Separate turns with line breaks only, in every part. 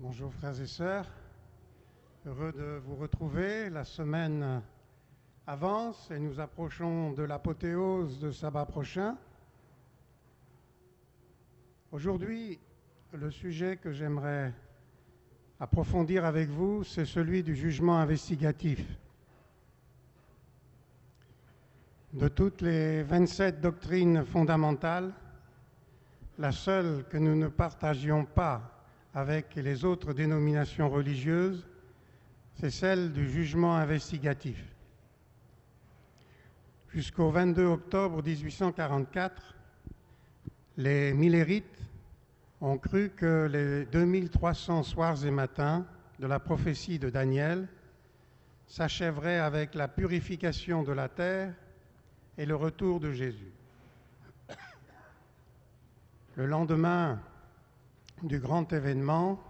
Bonjour frères et sœurs, heureux de vous retrouver. La semaine avance et nous approchons de l'apothéose de sabbat prochain. Aujourd'hui, le sujet que j'aimerais approfondir avec vous, c'est celui du jugement investigatif. De toutes les 27 doctrines fondamentales, la seule que nous ne partagions pas avec les autres dénominations religieuses, c'est celle du jugement investigatif. Jusqu'au 22 octobre 1844, les millérites ont cru que les 2300 soirs et matins de la prophétie de Daniel s'achèveraient avec la purification de la terre et le retour de Jésus. Le lendemain du grand événement,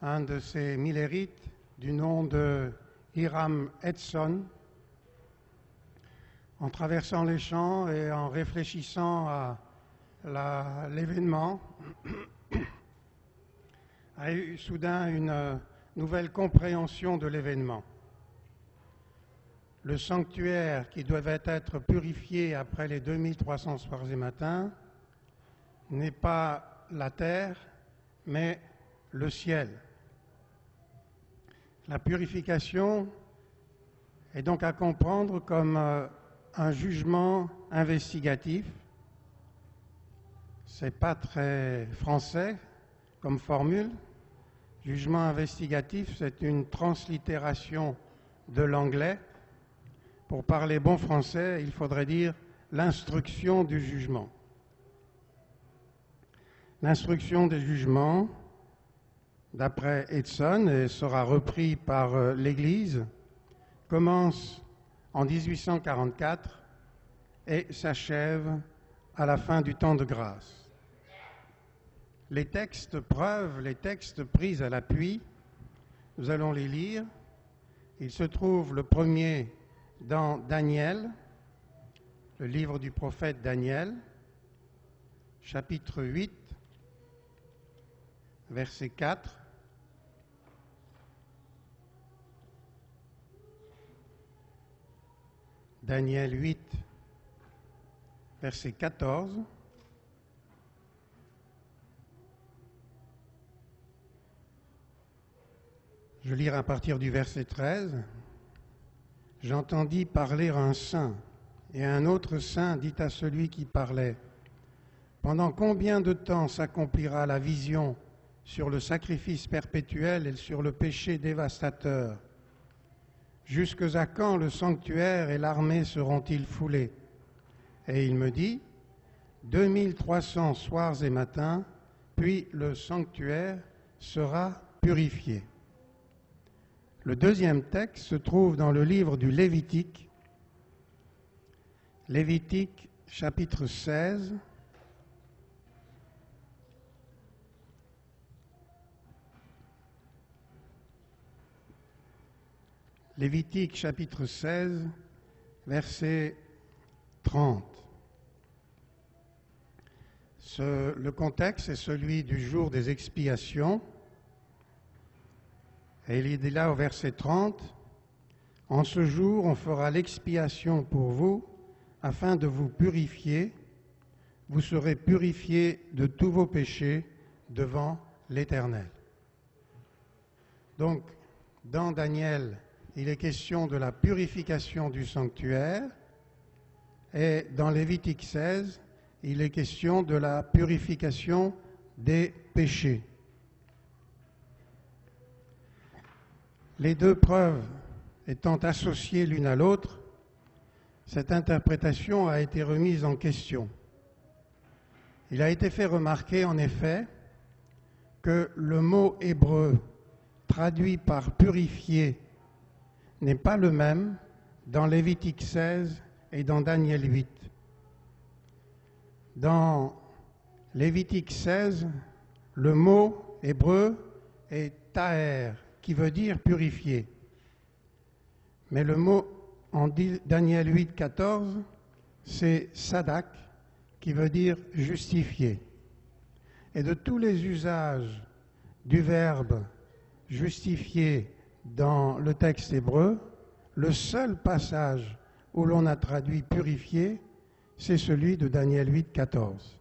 un de ces millérites, du nom de Hiram Edson, en traversant les champs et en réfléchissant à l'événement, a eu soudain une nouvelle compréhension de l'événement. Le sanctuaire qui devait être purifié après les 2300 soirs et matins n'est pas la terre, mais le ciel. La purification est donc à comprendre comme un jugement investigatif. C'est pas très français comme formule. Jugement investigatif, c'est une translittération de l'anglais. Pour parler bon français, il faudrait dire l'instruction du jugement. L'instruction des jugements, d'après Edson, et sera repris par l'Église, commence en 1844 et s'achève à la fin du temps de grâce. Les textes preuves, les textes pris à l'appui, nous allons les lire. Il se trouve le premier dans Daniel, le livre du prophète Daniel, chapitre 8, verset 4. Daniel 8, verset 14. Je lirai à partir du verset 13. J'entendis parler un saint, et un autre saint dit à celui qui parlait, « Pendant combien de temps s'accomplira la vision sur le sacrifice perpétuel et sur le péché dévastateur? Jusque à quand le sanctuaire et l'armée seront-ils foulés? » Et il me dit, 2300 soirs et matins, puis le sanctuaire sera purifié. Le deuxième texte se trouve dans le livre du Lévitique, Lévitique chapitre 16, Lévitique chapitre 16, verset 30. Le contexte est celui du jour des expiations. Et il est dit là au verset 30, « En ce jour, on fera l'expiation pour vous afin de vous purifier, vous serez purifiés de tous vos péchés devant l'Éternel. Donc, dans Daniel, il est question de la purification du sanctuaire, et dans Lévitique 16, il est question de la purification des péchés. Les deux preuves étant associées l'une à l'autre, cette interprétation a été remise en question. Il a été fait remarquer, en effet, que le mot hébreu traduit par purifier n'est pas le même dans Lévitique 16 et dans Daniel 8. Dans Lévitique 16, le mot hébreu est taher, qui veut dire purifier. Mais le mot en Daniel 8, 14, c'est sadak, qui veut dire justifier. Et de tous les usages du verbe justifier dans le texte hébreu, le seul passage où l'on a traduit purifier, c'est celui de Daniel 8, 14.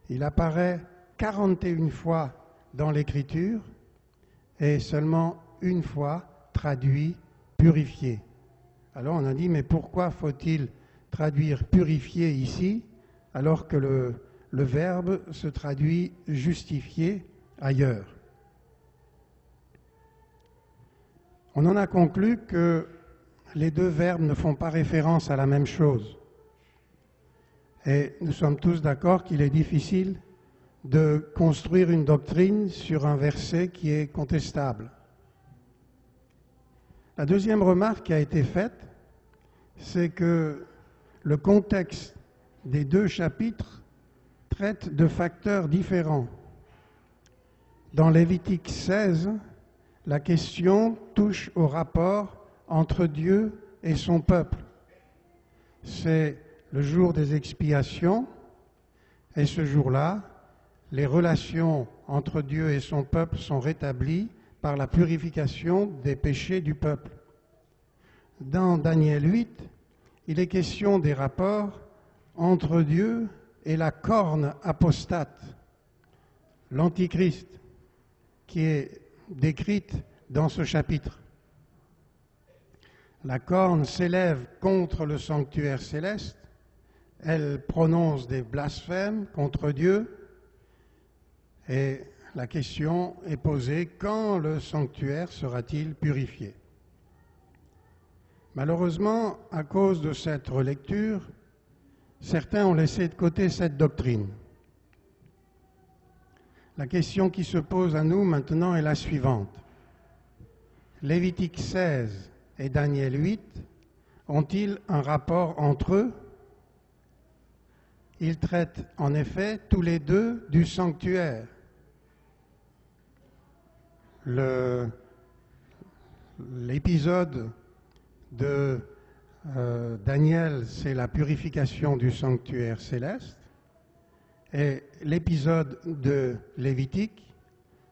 Il apparaît 41 fois dans l'Écriture et seulement une fois traduit purifier. Alors on a dit, mais pourquoi faut-il traduire purifier ici alors que le verbe se traduit justifier ailleurs? On en a conclu que les deux verbes ne font pas référence à la même chose. Et nous sommes tous d'accord qu'il est difficile de construire une doctrine sur un verset qui est contestable. La deuxième remarque qui a été faite, c'est que le contexte des deux chapitres traite de facteurs différents. Dans Lévitique 16, la question touche au rapport entre Dieu et son peuple. C'est le jour des expiations, et ce jour-là, les relations entre Dieu et son peuple sont rétablies par la purification des péchés du peuple. Dans Daniel 8, il est question des rapports entre Dieu et la corne apostate, l'Antichrist, qui est décrite dans ce chapitre. La corne s'élève contre le sanctuaire céleste, elle prononce des blasphèmes contre Dieu, et la question est posée, quand le sanctuaire sera-t-il purifié? Malheureusement, à cause de cette relecture, certains ont laissé de côté cette doctrine. La question qui se pose à nous maintenant est la suivante. Lévitique 16 et Daniel 8 ont-ils un rapport entre eux? Ils traitent en effet tous les deux du sanctuaire. L'épisode de Daniel, c'est la purification du sanctuaire céleste, et l'épisode de Lévitique,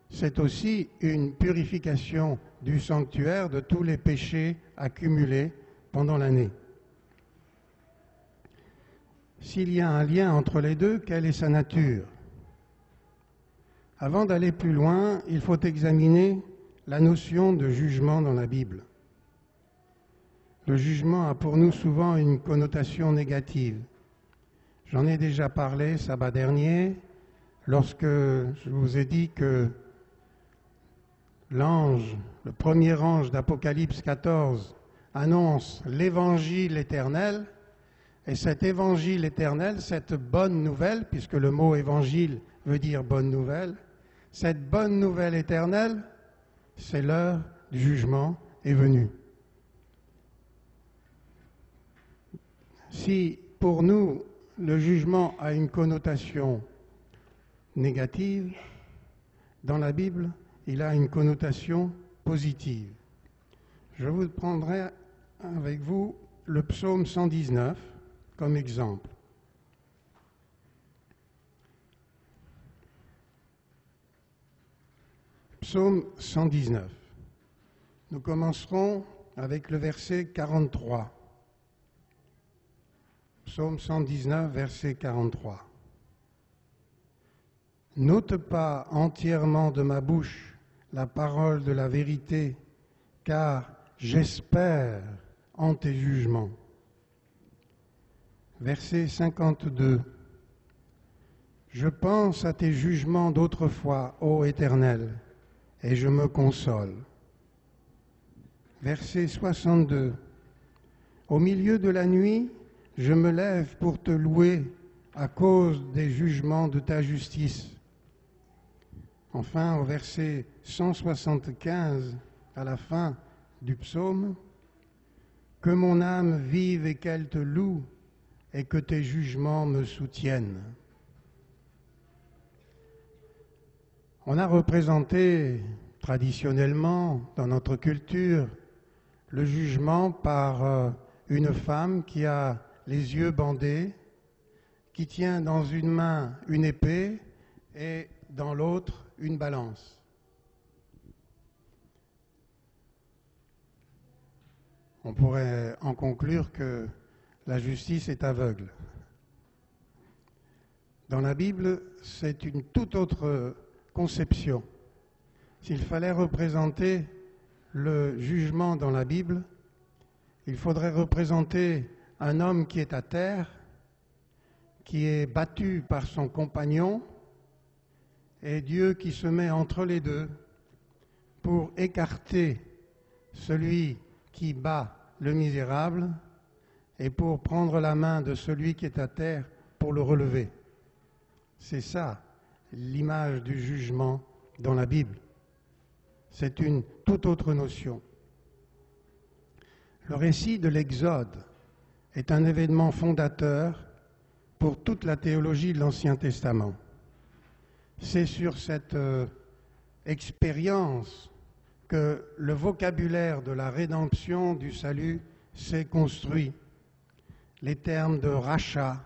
c'est aussi une purification du sanctuaire de tous les péchés accumulés pendant l'année. S'il y a un lien entre les deux, quelle est sa nature? Avant d'aller plus loin, il faut examiner la notion de jugement dans la Bible. Le jugement a pour nous souvent une connotation négative. J'en ai déjà parlé sabbat dernier, lorsque je vous ai dit que l'ange, le premier ange d'Apocalypse 14, annonce l'évangile éternel, et cet évangile éternel, cette bonne nouvelle, puisque le mot évangile veut dire bonne nouvelle, cette bonne nouvelle éternelle, c'est l'heure du jugement est venue. Si pour nous, le jugement a une connotation négative, dans la Bible, il a une connotation positive. Je vous prendrai avec vous le psaume 119 comme exemple. Psaume 119. Nous commencerons avec le verset 43. Psaume 119, verset 43. N'ôte pas entièrement de ma bouche la parole de la vérité, car j'espère en tes jugements. Verset 52. Je pense à tes jugements d'autrefois, ô Éternel, et je me console. Verset 62. Au milieu de la nuit, je me lève pour te louer à cause des jugements de ta justice. Enfin, au verset 175, à la fin du psaume, que mon âme vive et qu'elle te loue, et que tes jugements me soutiennent. On a représenté traditionnellement dans notre culture le jugement par une femme qui a les yeux bandés, qui tient dans une main une épée et dans l'autre une balance. On pourrait en conclure que la justice est aveugle. Dans la Bible, c'est une toute autre conception. S'il fallait représenter le jugement dans la Bible, il faudrait représenter un homme qui est à terre, qui est battu par son compagnon, et Dieu qui se met entre les deux pour écarter celui qui bat le misérable et pour prendre la main de celui qui est à terre pour le relever. C'est ça l'image du jugement dans la Bible. C'est une toute autre notion. Le récit de l'Exode est un événement fondateur pour toute la théologie de l'Ancien Testament. C'est sur cette expérience que le vocabulaire de la rédemption, du salut, s'est construit. Les termes de rachat,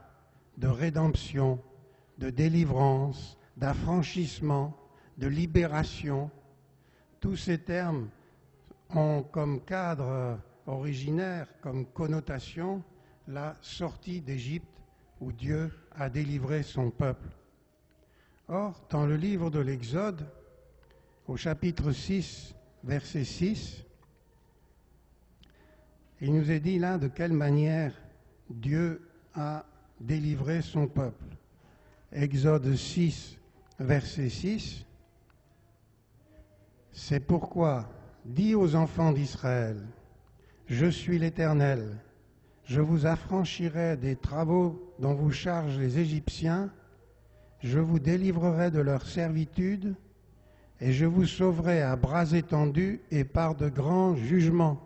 de rédemption, de délivrance, d'affranchissement, de libération, tous ces termes ont comme cadre originaire, comme connotation, la sortie d'Égypte où Dieu a délivré son peuple. Or, dans le livre de l'Exode, au chapitre 6, verset 6, il nous est dit là de quelle manière Dieu a délivré son peuple. Exode 6, verset 6, c'est pourquoi dis aux enfants d'Israël, je suis l'Éternel, je vous affranchirai des travaux dont vous chargent les Égyptiens, je vous délivrerai de leur servitude et je vous sauverai à bras étendus et par de grands jugements.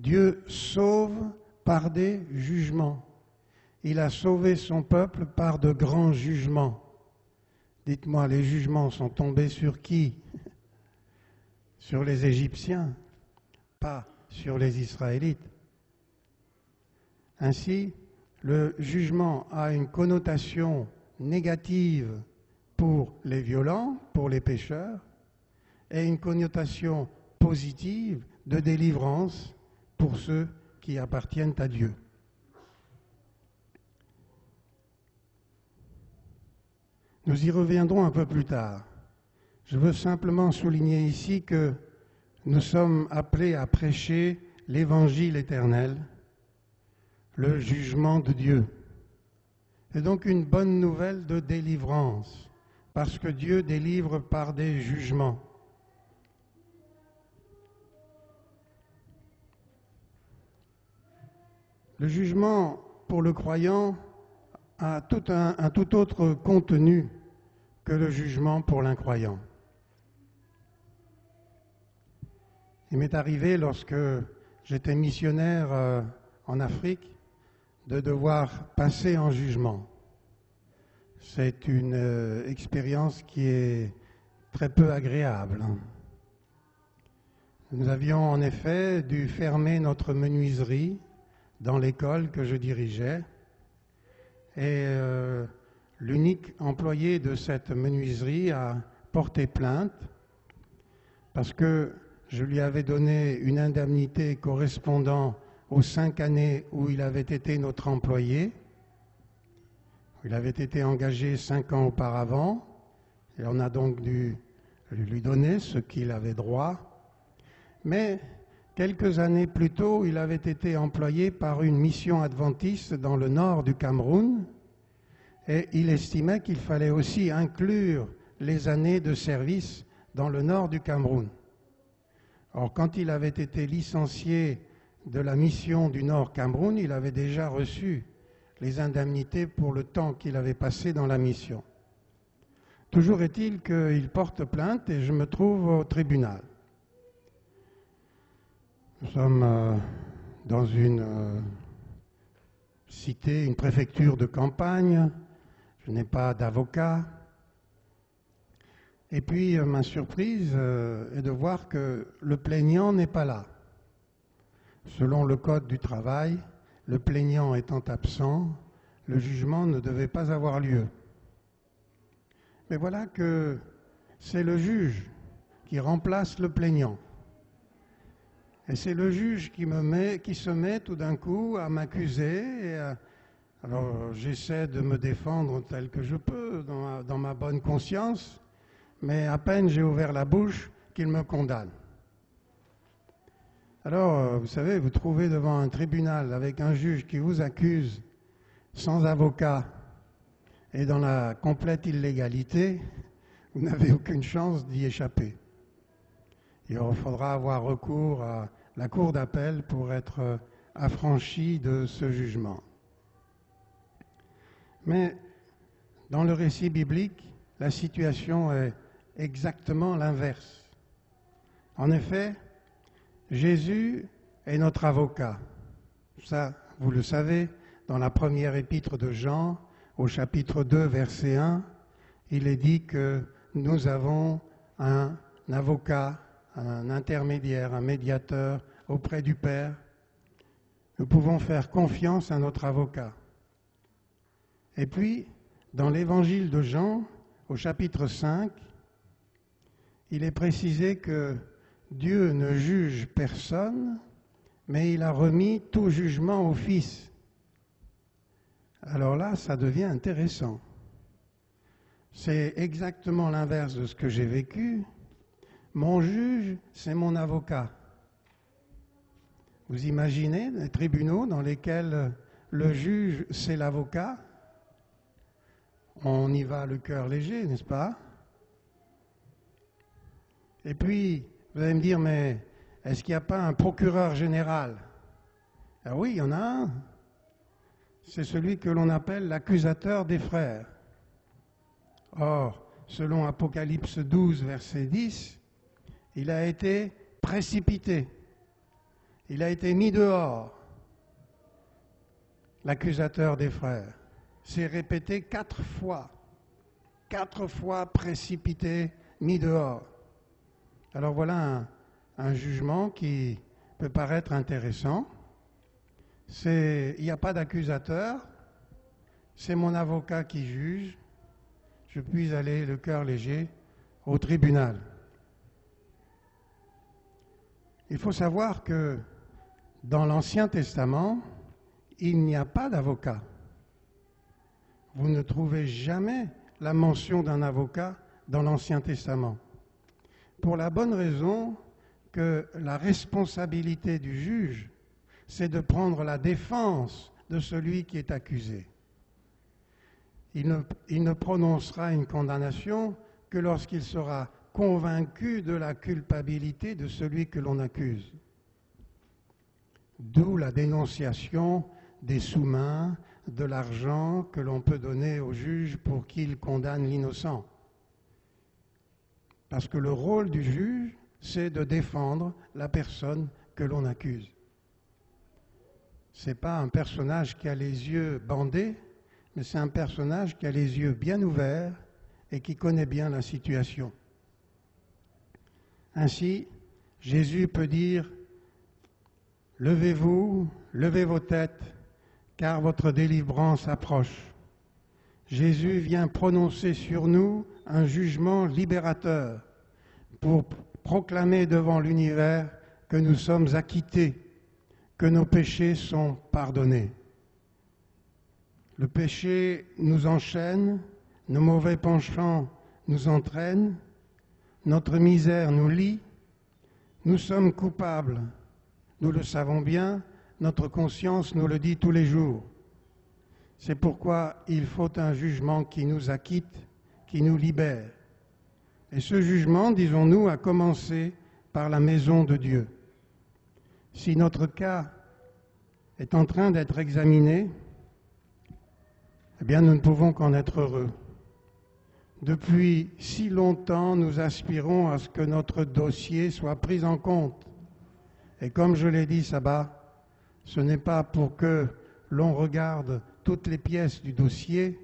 Dieu sauve par des jugements. Il a sauvé son peuple par de grands jugements. Dites-moi, les jugements sont tombés sur qui? Sur les Égyptiens, pas sur les Israélites. Ainsi, le jugement a une connotation négative pour les violents, pour les pécheurs, et une connotation positive de délivrance pour ceux qui appartiennent à Dieu. Nous y reviendrons un peu plus tard. Je veux simplement souligner ici que nous sommes appelés à prêcher l'Évangile éternel, le jugement de Dieu. C'est donc une bonne nouvelle de délivrance, parce que Dieu délivre par des jugements. Le jugement pour le croyant a un tout autre contenu que le jugement pour l'incroyant. Il m'est arrivé, lorsque j'étais missionnaire en Afrique, de devoir passer en jugement. C'est une expérience qui est très peu agréable. Nous avions en effet dû fermer notre menuiserie dans l'école que je dirigeais et l'unique employé de cette menuiserie a porté plainte parce que je lui avais donné une indemnité correspondant aux 5 années où il avait été notre employé. Il avait été engagé 5 ans auparavant, et on a donc dû lui donner ce qu'il avait droit. Mais quelques années plus tôt, il avait été employé par une mission adventiste dans le nord du Cameroun, et il estimait qu'il fallait aussi inclure les années de service dans le nord du Cameroun. Or, quand il avait été licencié de la mission du Nord Cameroun, il avait déjà reçu les indemnités pour le temps qu'il avait passé dans la mission. Toujours est-il qu'il porte plainte et je me trouve au tribunal. Nous sommes dans une cité, une préfecture de campagne. Je n'ai pas d'avocat. Et puis, ma surprise est de voir que le plaignant n'est pas là. Selon le Code du travail, le plaignant étant absent, le jugement ne devait pas avoir lieu. Mais voilà que c'est le juge qui remplace le plaignant. Et c'est le juge qui se met tout d'un coup à m'accuser. Alors j'essaie de me défendre tel que je peux, dans ma bonne conscience, mais à peine j'ai ouvert la bouche qu'il me condamne. Alors, vous savez, vous trouvez devant un tribunal avec un juge qui vous accuse sans avocat et dans la complète illégalité, vous n'avez aucune chance d'y échapper. Il faudra avoir recours à la cour d'appel pour être affranchi de ce jugement. Mais dans le récit biblique, la situation est exactement l'inverse. En effet, Jésus est notre avocat. Ça, vous le savez, dans la première épître de Jean, au chapitre 2, verset 1, il est dit que nous avons un avocat, un intermédiaire, un médiateur auprès du Père. Nous pouvons faire confiance à notre avocat. Et puis, dans l'évangile de Jean, au chapitre 5, il est précisé que Dieu ne juge personne, mais il a remis tout jugement au Fils. Alors là, ça devient intéressant. C'est exactement l'inverse de ce que j'ai vécu. Mon juge, c'est mon avocat. Vous imaginez les tribunaux dans lesquels le juge, c'est l'avocat? On y va le cœur léger, n'est-ce pas? Et puis, vous allez me dire, mais est-ce qu'il n'y a pas un procureur général? Ah oui, il y en a un. C'est celui que l'on appelle l'accusateur des frères. Or, selon Apocalypse 12, verset 10, il a été précipité. Il a été mis dehors. L'accusateur des frères. C'est répété 4 fois. 4 fois précipité, mis dehors. Alors voilà un jugement qui peut paraître intéressant. Il n'y a pas d'accusateur, c'est mon avocat qui juge. Je puis aller le cœur léger au tribunal. Il faut savoir que dans l'Ancien Testament, il n'y a pas d'avocat. Vous ne trouvez jamais la mention d'un avocat dans l'Ancien Testament. Pour la bonne raison que la responsabilité du juge, c'est de prendre la défense de celui qui est accusé. Il ne prononcera une condamnation que lorsqu'il sera convaincu de la culpabilité de celui que l'on accuse. D'où la dénonciation des sous-mains, de l'argent que l'on peut donner au juge pour qu'il condamne l'innocent. Parce que le rôle du juge, c'est de défendre la personne que l'on accuse. Ce n'est pas un personnage qui a les yeux bandés, mais c'est un personnage qui a les yeux bien ouverts et qui connaît bien la situation. Ainsi, Jésus peut dire « Levez-vous, levez vos têtes, car votre délivrance approche. » Jésus vient prononcer sur nous un jugement libérateur pour proclamer devant l'univers que nous sommes acquittés, que nos péchés sont pardonnés. Le péché nous enchaîne, nos mauvais penchants nous entraînent, notre misère nous lie, nous sommes coupables, nous le savons bien, notre conscience nous le dit tous les jours. C'est pourquoi il faut un jugement qui nous acquitte, qui nous libère. Et ce jugement, disons-nous, a commencé par la maison de Dieu. Si notre cas est en train d'être examiné, eh bien nous ne pouvons qu'en être heureux. Depuis si longtemps, nous aspirons à ce que notre dossier soit pris en compte. Et comme je l'ai dit, Sabah, ce n'est pas pour que l'on regarde toutes les pièces du dossier,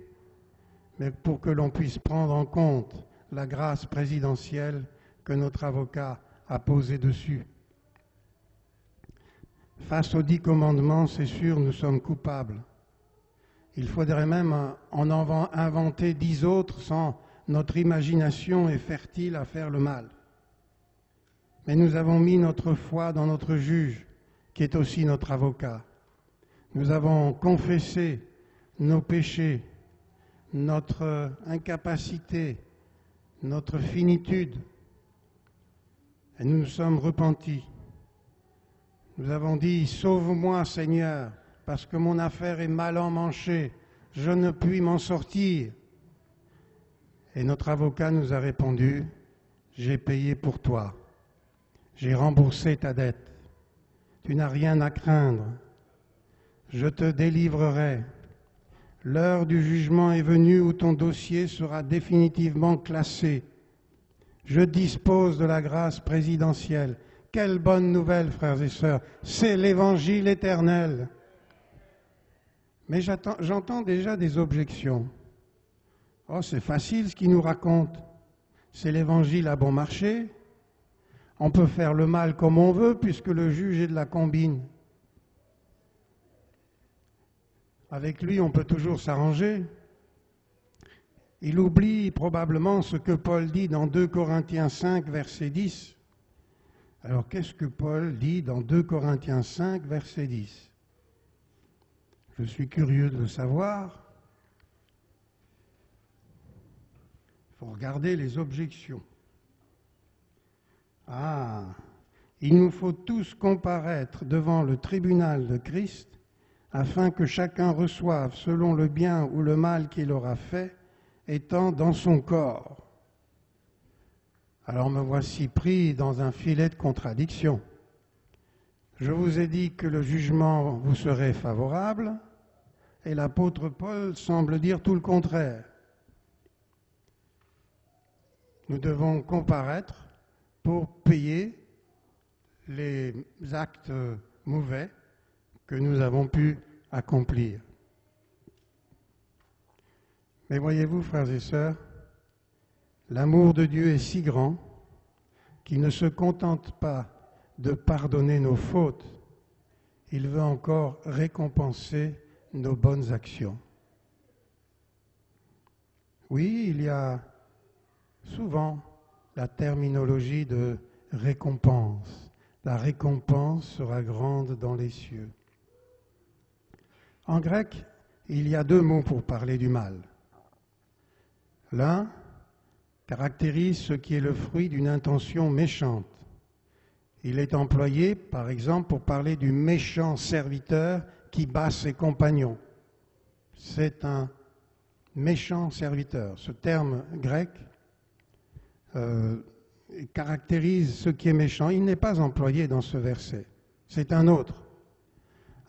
mais pour que l'on puisse prendre en compte la grâce présidentielle que notre avocat a posée dessus. Face aux 10 commandements, c'est sûr, nous sommes coupables. Il faudrait même en inventer 10 autres sans notre imagination est fertile à faire le mal. Mais nous avons mis notre foi dans notre juge, qui est aussi notre avocat. Nous avons confessé nos péchés, notre incapacité, notre finitude, et nous nous sommes repentis. Nous avons dit « Sauve-moi, Seigneur, parce que mon affaire est mal emmanchée, je ne puis m'en sortir. » Et notre avocat nous a répondu « J'ai payé pour toi, j'ai remboursé ta dette, tu n'as rien à craindre, je te délivrerai. L'heure du jugement est venue où ton dossier sera définitivement classé. Je dispose de la grâce présidentielle. » Quelle bonne nouvelle, frères et sœurs, c'est l'évangile éternel. Mais j'entends déjà des objections. Oh, c'est facile ce qu'il nous raconte. C'est l'évangile à bon marché. On peut faire le mal comme on veut puisque le juge est de la combine. Avec lui, on peut toujours s'arranger. Il oublie probablement ce que Paul dit dans 2 Corinthiens 5, verset 10. Alors, qu'est-ce que Paul dit dans 2 Corinthiens 5, verset 10 ? Je suis curieux de le savoir. Il faut regarder les objections. Ah, il nous faut tous comparaître devant le tribunal de Christ afin que chacun reçoive selon le bien ou le mal qu'il aura fait, étant dans son corps. Alors me voici pris dans un filet de contradiction. Je vous ai dit que le jugement vous serait favorable, et l'apôtre Paul semble dire tout le contraire. Nous devons comparaître pour payer les actes mauvais que nous avons pu accomplir. Mais voyez-vous, frères et sœurs, l'amour de Dieu est si grand qu'il ne se contente pas de pardonner nos fautes, il veut encore récompenser nos bonnes actions. Oui, il y a souvent la terminologie de récompense. La récompense sera grande dans les cieux. En grec, il y a 2 mots pour parler du mal. L'un caractérise ce qui est le fruit d'une intention méchante. Il est employé, par exemple, pour parler du méchant serviteur qui bat ses compagnons. C'est un méchant serviteur. Ce terme grec caractérise ce qui est méchant. Il n'est pas employé dans ce verset. C'est un autre.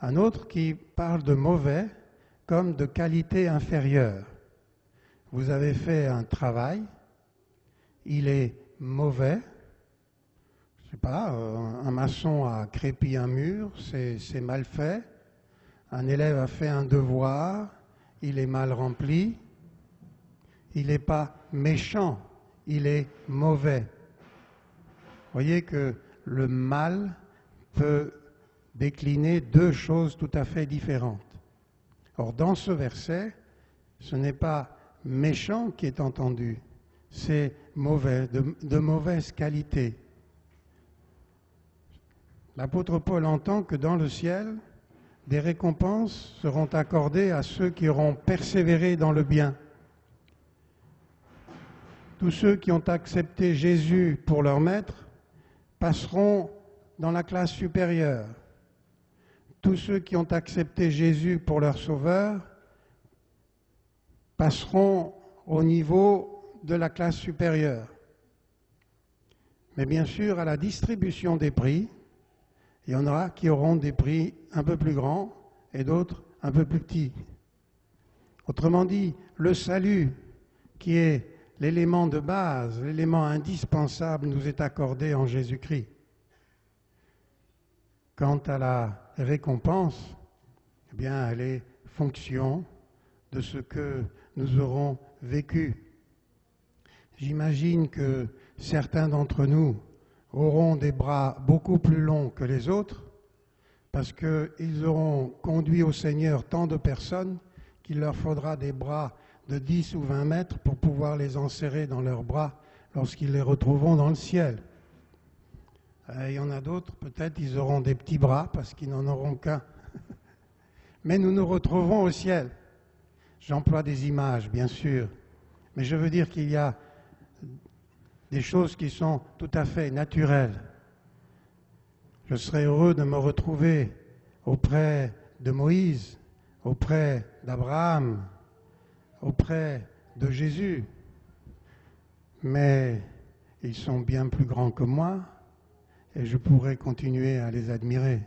Un autre qui parle de mauvais comme de qualité inférieure. Vous avez fait un travail, il est mauvais. Je ne sais pas, un maçon a crépi un mur, c'est mal fait. Un élève a fait un devoir, il est mal rempli. Il n'est pas méchant, il est mauvais. Vous voyez que le mal peut décliner 2 choses tout à fait différentes. Or, dans ce verset, ce n'est pas méchant qui est entendu, c'est mauvais, de mauvaise qualité. l'apôtre Paul entend que dans le ciel, des récompenses seront accordées à ceux qui auront persévéré dans le bien. Tous ceux qui ont accepté Jésus pour leur maître passeront dans la classe supérieure. Tous ceux qui ont accepté Jésus pour leur sauveur passeront au niveau de la classe supérieure. Mais bien sûr, à la distribution des prix, il y en aura qui auront des prix un peu plus grands et d'autres un peu plus petits. Autrement dit, le salut, qui est l'élément de base, l'élément indispensable, nous est accordé en Jésus-Christ. Quant à la récompense, eh bien, elle est fonction de ce que nous aurons vécu. J'imagine que certains d'entre nous auront des bras beaucoup plus longs que les autres parce qu'ils auront conduit au Seigneur tant de personnes qu'il leur faudra des bras de 10 ou 20 mètres pour pouvoir les enserrer dans leurs bras lorsqu'ils les retrouveront dans le ciel. Il y en a d'autres, peut-être ils auront des petits bras parce qu'ils n'en auront qu'un. Mais nous nous retrouverons au ciel. J'emploie des images, bien sûr, mais je veux dire qu'il y a des choses qui sont tout à fait naturelles. Je serais heureux de me retrouver auprès de Moïse, auprès d'Abraham, auprès de Jésus. Mais ils sont bien plus grands que moi et je pourrais continuer à les admirer.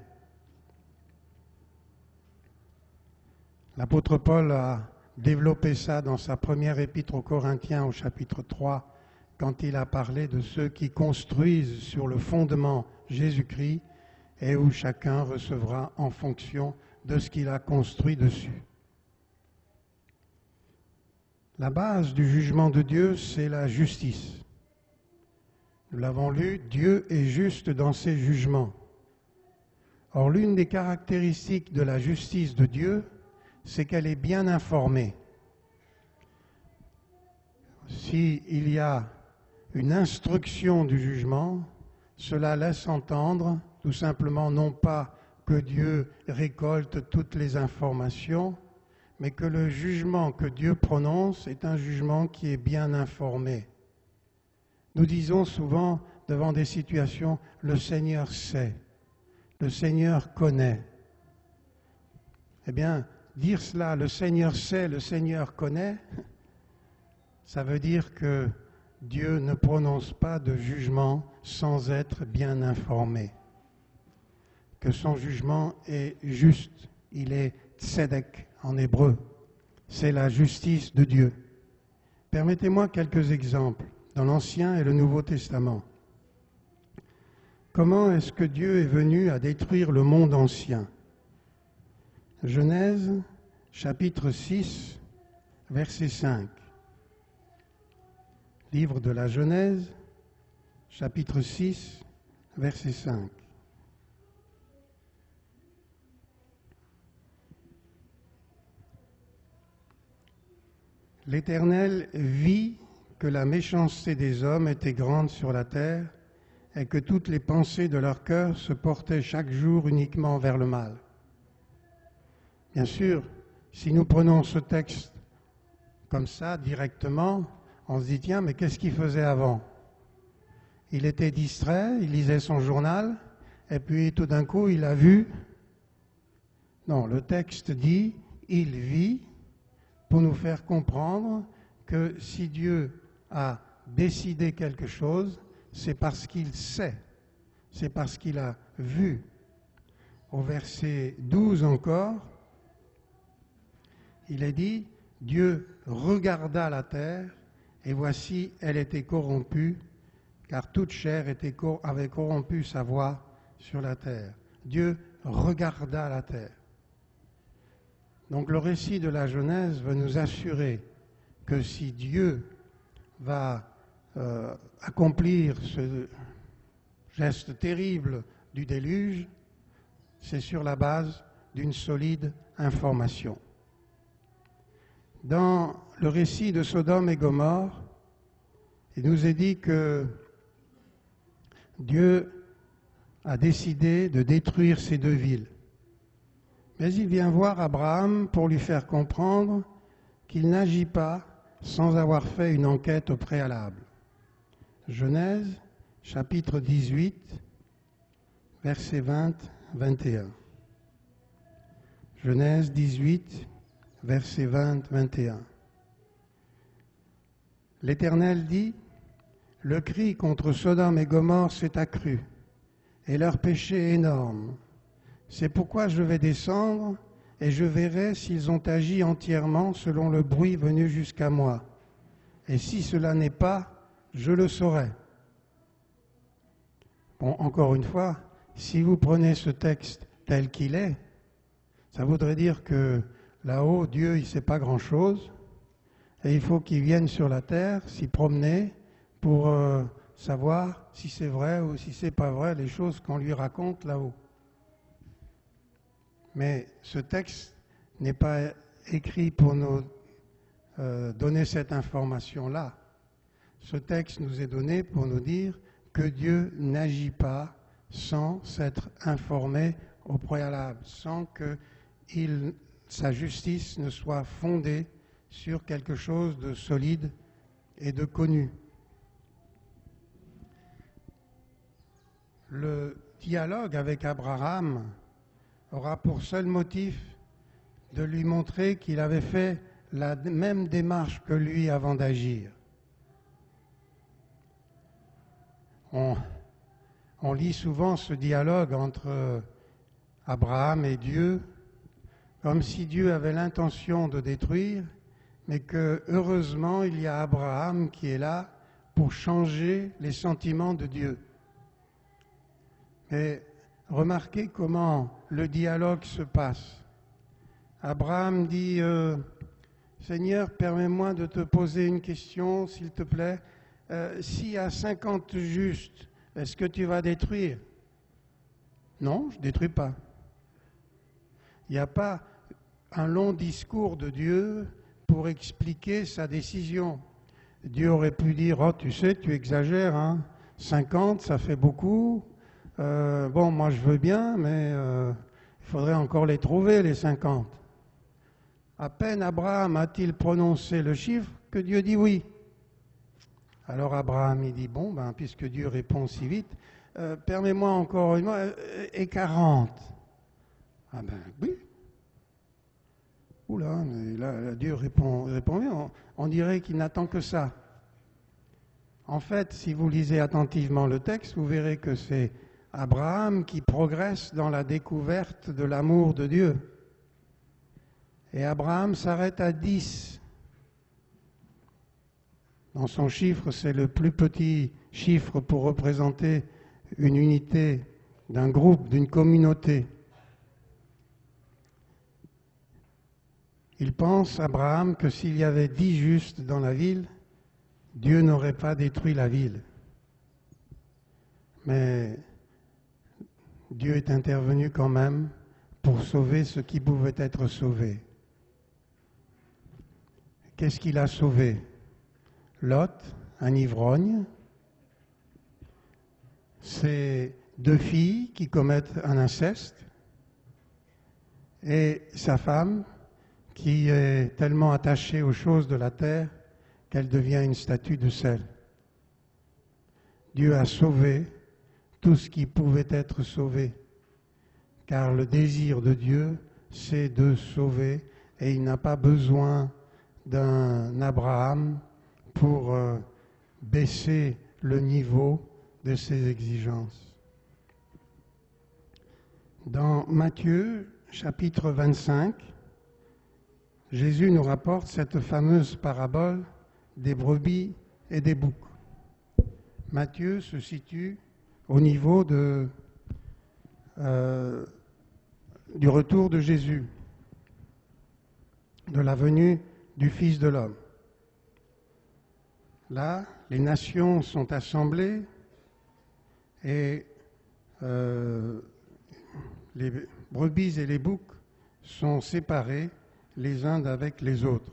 L'apôtre Paul a développé ça dans sa première épître aux Corinthiens au chapitre 3, quand il a parlé de ceux qui construisent sur le fondement Jésus-Christ et où chacun recevra en fonction de ce qu'il a construit dessus. La base du jugement de Dieu, c'est la justice. Nous l'avons lu, Dieu est juste dans ses jugements. Or, l'une des caractéristiques de la justice de Dieu, c'est qu'elle est bien informée. S'il y a une instruction du jugement, cela laisse entendre tout simplement non pas que Dieu récolte toutes les informations, mais que le jugement que Dieu prononce est un jugement qui est bien informé. Nous disons souvent devant des situations, le Seigneur sait, le Seigneur connaît. Eh bien, dire cela, le Seigneur sait, le Seigneur connaît, ça veut dire que Dieu ne prononce pas de jugement sans être bien informé. Que son jugement est juste, il est tzedek en hébreu, c'est la justice de Dieu. Permettez-moi quelques exemples dans l'Ancien et le Nouveau Testament. Comment est-ce que Dieu est venu à détruire le monde ancien? Genèse, chapitre 6, verset 5. Livre de la Genèse, chapitre 6, verset 5. L'Éternel vit que la méchanceté des hommes était grande sur la terre et que toutes les pensées de leur cœur se portaient chaque jour uniquement vers le mal. Bien sûr, si nous prenons ce texte comme ça, directement, on se dit, tiens, mais qu'est-ce qu'il faisait avant? Il était distrait, il lisait son journal, et puis tout d'un coup, il a vu. Non, le texte dit, il vit, pour nous faire comprendre que si Dieu a décidé quelque chose, c'est parce qu'il sait, c'est parce qu'il a vu. Au verset 12 encore, il est dit, Dieu regarda la terre, et voici, elle était corrompue, car toute chair avait corrompu sa voix sur la terre. Dieu regarda la terre. Donc le récit de la Genèse veut nous assurer que si Dieu va accomplir ce geste terrible du déluge, c'est sur la base d'une solide information. Dans le récit de Sodome et Gomorrhe, il nous est dit que Dieu a décidé de détruire ces deux villes. Mais il vient voir Abraham pour lui faire comprendre qu'il n'agit pas sans avoir fait une enquête au préalable. Genèse, chapitre 18, versets 20-21. Genèse 18, versets 20-21. L'Éternel dit, « Le cri contre Sodome et Gomorrhe s'est accru, et leur péché est énorme. C'est pourquoi je vais descendre, et je verrai s'ils ont agi entièrement selon le bruit venu jusqu'à moi. Et si cela n'est pas, je le saurai. » Bon, encore une fois, si vous prenez ce texte tel qu'il est, ça voudrait dire que là-haut, Dieu, il ne sait pas grand-chose, et il faut qu'il vienne sur la terre, s'y promener, pour savoir si c'est vrai ou si c'est pas vrai les choses qu'on lui raconte là-haut. Mais ce texte n'est pas écrit pour nous donner cette information-là. Ce texte nous est donné pour nous dire que Dieu n'agit pas sans s'être informé au préalable, sans que sa justice ne soit fondée sur quelque chose de solide et de connu. Le dialogue avec Abraham aura pour seul motif de lui montrer qu'il avait fait la même démarche que lui avant d'agir. On lit souvent ce dialogue entre Abraham et Dieu, comme si Dieu avait l'intention de détruire, mais que heureusement il y a Abraham qui est là pour changer les sentiments de Dieu. Mais remarquez comment le dialogue se passe. Abraham dit « Seigneur, permets-moi de te poser une question, s'il te plaît. S'il y a 50 justes, est-ce que tu vas détruire ?» Non, je ne détruis pas. Il n'y a pas un long discours de Dieu pour expliquer sa décision. Dieu aurait pu dire « Oh, tu sais, tu exagères, hein, 50, ça fait beaucoup. Bon, moi je veux bien, mais il faudrait encore les trouver, les 50. » À peine Abraham a-t-il prononcé le chiffre que Dieu dit oui. Alors Abraham, il dit, bon, puisque Dieu répond si vite, permets-moi encore une fois, et 40. Ah ben oui. Oula, mais là Dieu répond bien, on dirait qu'il n'attend que ça. En fait, si vous lisez attentivement le texte, vous verrez que c'est Abraham qui progresse dans la découverte de l'amour de Dieu. Et Abraham s'arrête à 10. Dans son chiffre, c'est le plus petit chiffre pour représenter une unité d'un groupe, d'une communauté. Il pense, Abraham, que s'il y avait 10 justes dans la ville, Dieu n'aurait pas détruit la ville. Mais Dieu est intervenu quand même pour sauver ce qui pouvait être sauvé. Qu'est-ce qu'il a sauvé ? Lot, un ivrogne, ses 2 filles qui commettent un inceste, et sa femme qui est tellement attachée aux choses de la terre qu'elle devient une statue de sel. Dieu a sauvé tout ce qui pouvait être sauvé, car le désir de Dieu, c'est de sauver, et il n'a pas besoin d'un Abraham pour baisser le niveau de ses exigences. Dans Matthieu, chapitre 25, Jésus nous rapporte cette fameuse parabole des brebis et des boucs. Matthieu se situe au niveau du retour de Jésus, de la venue du Fils de l'homme. Là, les nations sont assemblées et les brebis et les boucs sont séparés les uns d'avec les autres.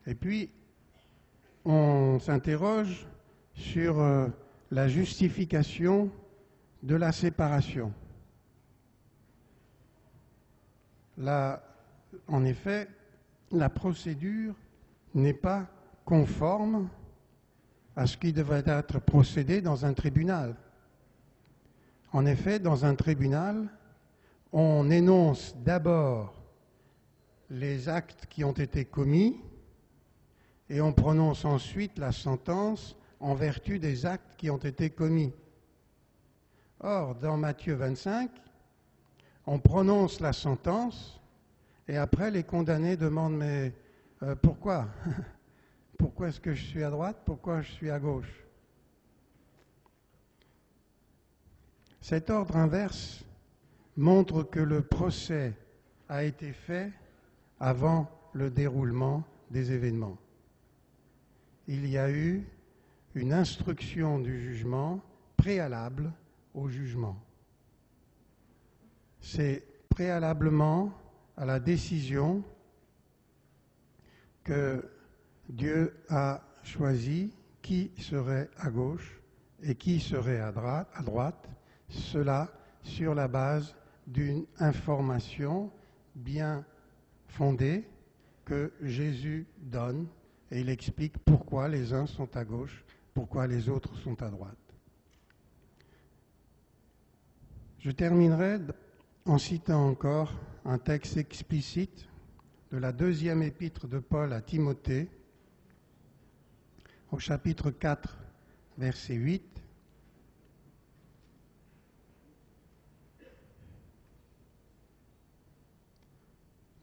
Et puis, on s'interroge sur la justification de la séparation. En effet, la procédure n'est pas conforme à ce qui devrait être procédé dans un tribunal. En effet, dans un tribunal, on énonce d'abord les actes qui ont été commis et on prononce ensuite la sentence en vertu des actes qui ont été commis. Or, dans Matthieu 25, on prononce la sentence et après les condamnés demandent « mais pourquoi ? Pourquoi est-ce que je suis à droite ? Pourquoi je suis à gauche ?» Cet ordre inverse montre que le procès a été fait avant le déroulement des événements. Il y a eu une instruction du jugement préalable au jugement. C'est préalablement à la décision que Dieu a choisi qui serait à gauche et qui serait à droite, cela sur la base d'une information bien fondée que Jésus donne et il explique pourquoi les uns sont à gauche, pourquoi les autres sont à droite. Je terminerai en citant encore un texte explicite de la deuxième épître de Paul à Timothée, au chapitre 4, verset 8.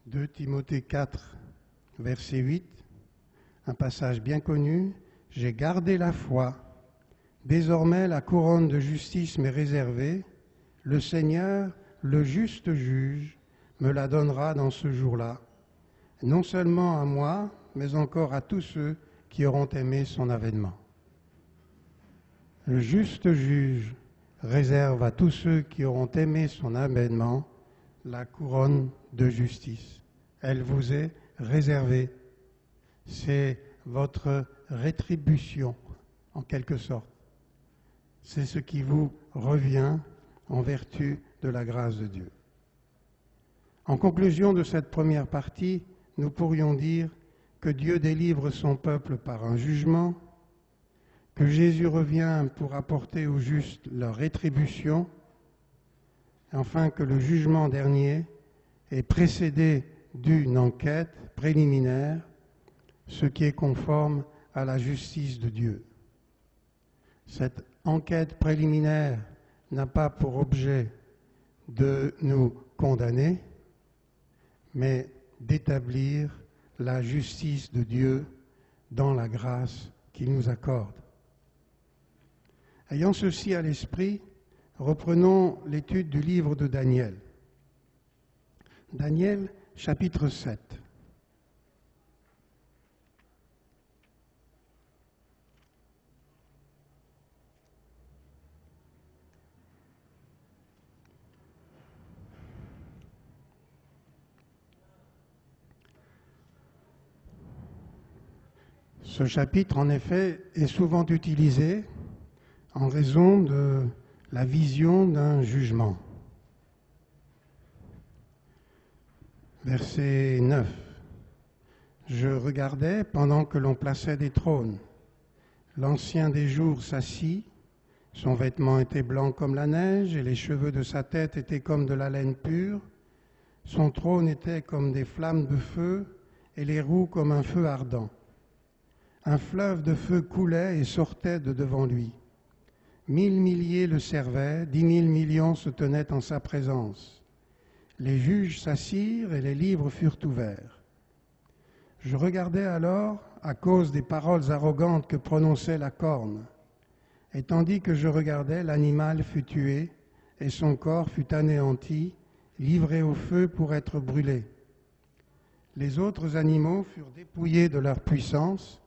« 2 Timothée 4, verset 8, un passage bien connu. « J'ai gardé la foi. Désormais, la couronne de justice m'est réservée. Le Seigneur, le juste juge, me la donnera dans ce jour-là, non seulement à moi, mais encore à tous ceux qui auront aimé son avènement. » Le juste juge réserve à tous ceux qui auront aimé son avènement la couronne de justice. Elle vous est réservée. C'est votre rétribution, en quelque sorte. C'est ce qui vous revient en vertu de la grâce de Dieu. En conclusion de cette première partie, nous pourrions dire que Dieu délivre son peuple par un jugement, que Jésus revient pour apporter aux justes leur rétribution, enfin que le jugement dernier est précédé d'une enquête préliminaire, ce qui est conforme à la justice de Dieu. Cette enquête préliminaire n'a pas pour objet de nous condamner, mais d'établir la justice de Dieu dans la grâce qu'il nous accorde. Ayant ceci à l'esprit, reprenons l'étude du livre de Daniel. Daniel, chapitre 7. Ce chapitre, en effet, est souvent utilisé en raison de la vision d'un jugement. Verset 9. Je regardais pendant que l'on plaçait des trônes. L'Ancien des jours s'assit, son vêtement était blanc comme la neige et les cheveux de sa tête étaient comme de la laine pure. Son trône était comme des flammes de feu et les roues comme un feu ardent. Un fleuve de feu coulait et sortait de devant lui. 1000 milliers le servaient, 10 000 millions se tenaient en sa présence. Les juges s'assirent et les livres furent ouverts. Je regardais alors à cause des paroles arrogantes que prononçait la corne. Et tandis que je regardais, l'animal fut tué et son corps fut anéanti, livré au feu pour être brûlé. Les autres animaux furent dépouillés de leur puissance,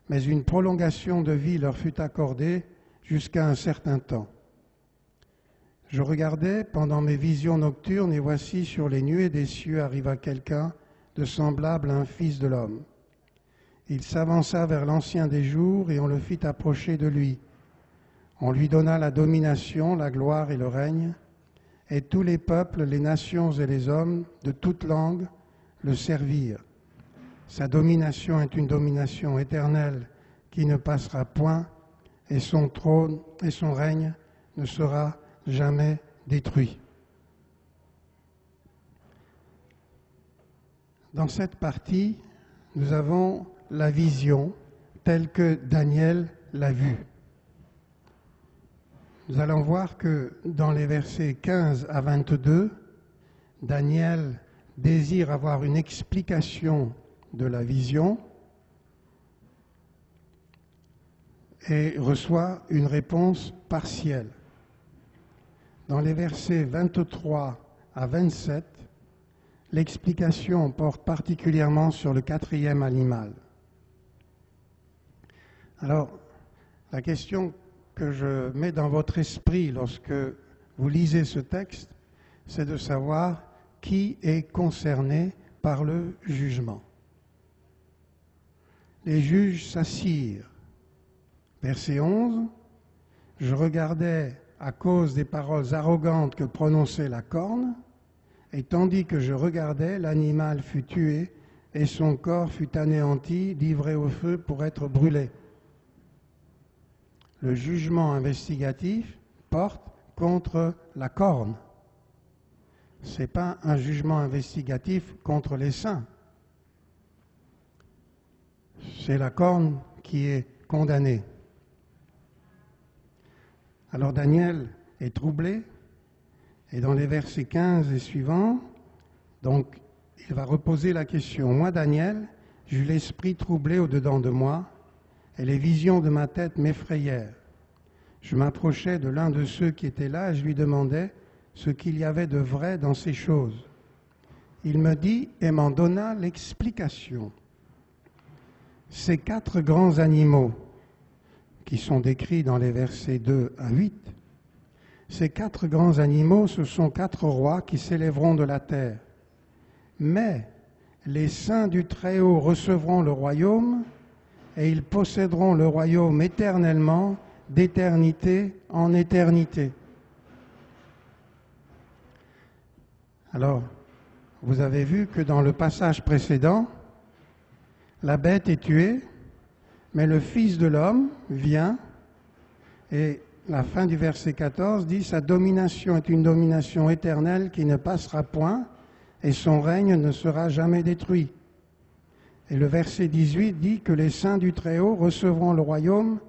mais une prolongation de vie leur fut accordée jusqu'à un certain temps. Je regardais pendant mes visions nocturnes et voici sur les nuées des cieux arriva quelqu'un de semblable à un fils de l'homme. Il s'avança vers l'Ancien des jours et on le fit approcher de lui. On lui donna la domination, la gloire et le règne, et tous les peuples, les nations et les hommes de toute langue le servirent. Sa domination est une domination éternelle qui ne passera point, et son trône et son règne ne sera jamais détruit. Dans cette partie, nous avons la vision telle que Daniel l'a vue. Nous allons voir que dans les versets 15 à 22, Daniel désire avoir une explication de la vision et reçoit une réponse partielle. Dans les versets 23 à 27, l'explication porte particulièrement sur le quatrième animal. Alors, la question que je mets dans votre esprit lorsque vous lisez ce texte, c'est de savoir qui est concerné par le jugement. Les juges s'assirent. Verset 11, « Je regardais à cause des paroles arrogantes que prononçait la corne, et tandis que je regardais, l'animal fut tué, et son corps fut anéanti, livré au feu pour être brûlé. » Le jugement investigatif porte contre la corne. Ce n'est pas un jugement investigatif contre les saints. C'est la corne qui est condamnée. Alors Daniel est troublé, et dans les versets 15 et suivants, donc il va reposer la question. « Moi, Daniel, j'eus l'esprit troublé au-dedans de moi, et les visions de ma tête m'effrayèrent. Je m'approchai de l'un de ceux qui étaient là, et je lui demandai ce qu'il y avait de vrai dans ces choses. Il me dit et m'en donna l'explication. Ces 4 grands animaux qui sont décrits dans les versets 2 à 8, ces 4 grands animaux, ce sont 4 rois qui s'élèveront de la terre. Mais les saints du Très-Haut recevront le royaume, et ils posséderont le royaume éternellement, d'éternité en éternité. » Alors, vous avez vu que dans le passage précédent, la bête est tuée, mais le Fils de l'homme vient, et la fin du verset 14 dit « Sa domination est une domination éternelle qui ne passera point, et son règne ne sera jamais détruit. » Et le verset 18 dit que les saints du Très-Haut recevront le royaume,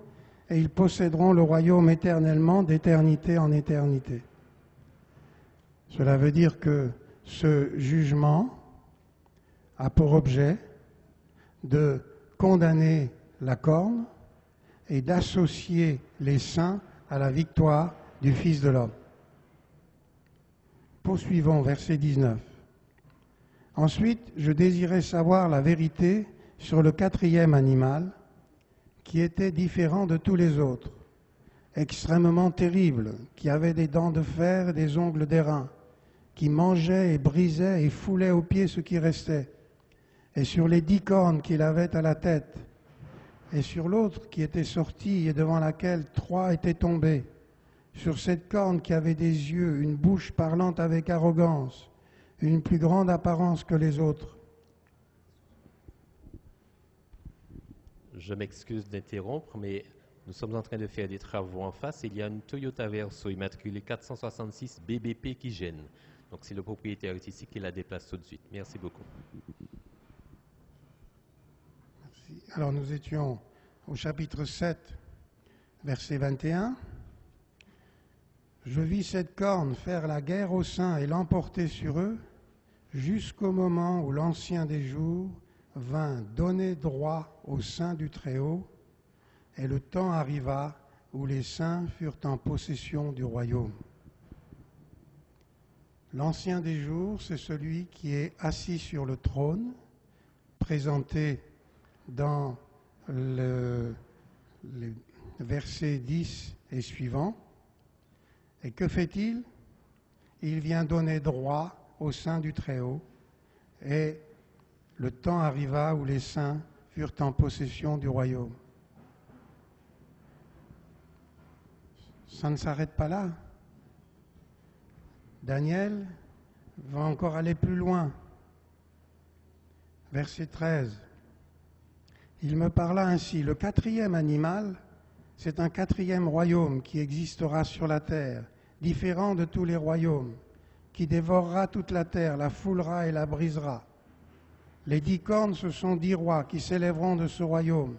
et ils posséderont le royaume éternellement, d'éternité en éternité. Cela veut dire que ce jugement a pour objet de condamner la corne et d'associer les saints à la victoire du Fils de l'homme. Poursuivons, verset 19. Ensuite, je désirais savoir la vérité sur le 4e animal, qui était différent de tous les autres, extrêmement terrible, qui avait des dents de fer et des ongles d'airain, qui mangeait et brisait et foulait aux pieds ce qui restait, et sur les 10 cornes qu'il avait à la tête, et sur l'autre qui était sortie et devant laquelle 3 étaient tombés, sur cette corne qui avait des yeux, une bouche parlant avec arrogance, une plus grande apparence que les autres.
Je m'excuse d'interrompre, mais nous sommes en train de faire des travaux en face. Il y a une Toyota Verso immatriculée 466 BBP qui gêne. Donc c'est le propriétaire ici qui la déplace tout de suite. Merci beaucoup.
Merci. Alors nous étions au chapitre 7, verset 21. Je vis cette corne faire la guerre aux saints et l'emporter sur eux, jusqu'au moment où l'Ancien des jours vint donner droit aux saints du Très-Haut, et le temps arriva où les saints furent en possession du royaume. L'Ancien des jours, c'est celui qui est assis sur le trône, présenté dans les versets 10 et suivants. Et que fait-il? Il vient donner droit aux saints du Très-Haut, et le temps arriva où les saints furent en possession du royaume. Ça ne s'arrête pas là. Daniel va encore aller plus loin. Verset 13. Il me parla ainsi, le quatrième animal, c'est un quatrième royaume qui existera sur la terre, différent de tous les royaumes, qui dévorera toute la terre, la foulera et la brisera. Les 10 cornes, ce sont 10 rois qui s'élèveront de ce royaume.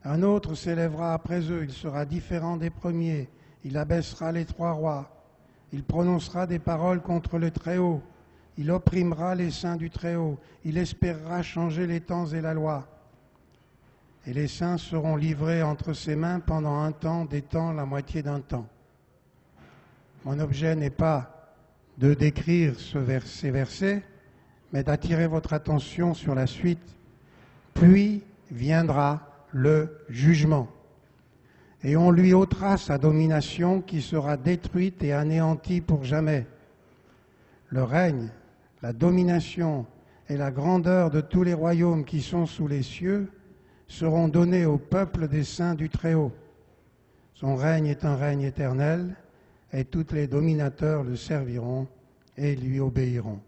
Un autre s'élèvera après eux, il sera différent des premiers, il abaissera les 3 rois. Il prononcera des paroles contre le Très-Haut, il opprimera les saints du Très-Haut, il espérera changer les temps et la loi. Et les saints seront livrés entre ses mains pendant un temps, des temps, la moitié d'un temps. Mon objet n'est pas de décrire ces versets, mais d'attirer votre attention sur la suite. Puis viendra le jugement, et on lui ôtera sa domination qui sera détruite et anéantie pour jamais. Le règne, la domination et la grandeur de tous les royaumes qui sont sous les cieux seront donnés au peuple des saints du Très-Haut. Son règne est un règne éternel, et tous les dominateurs le serviront et lui obéiront.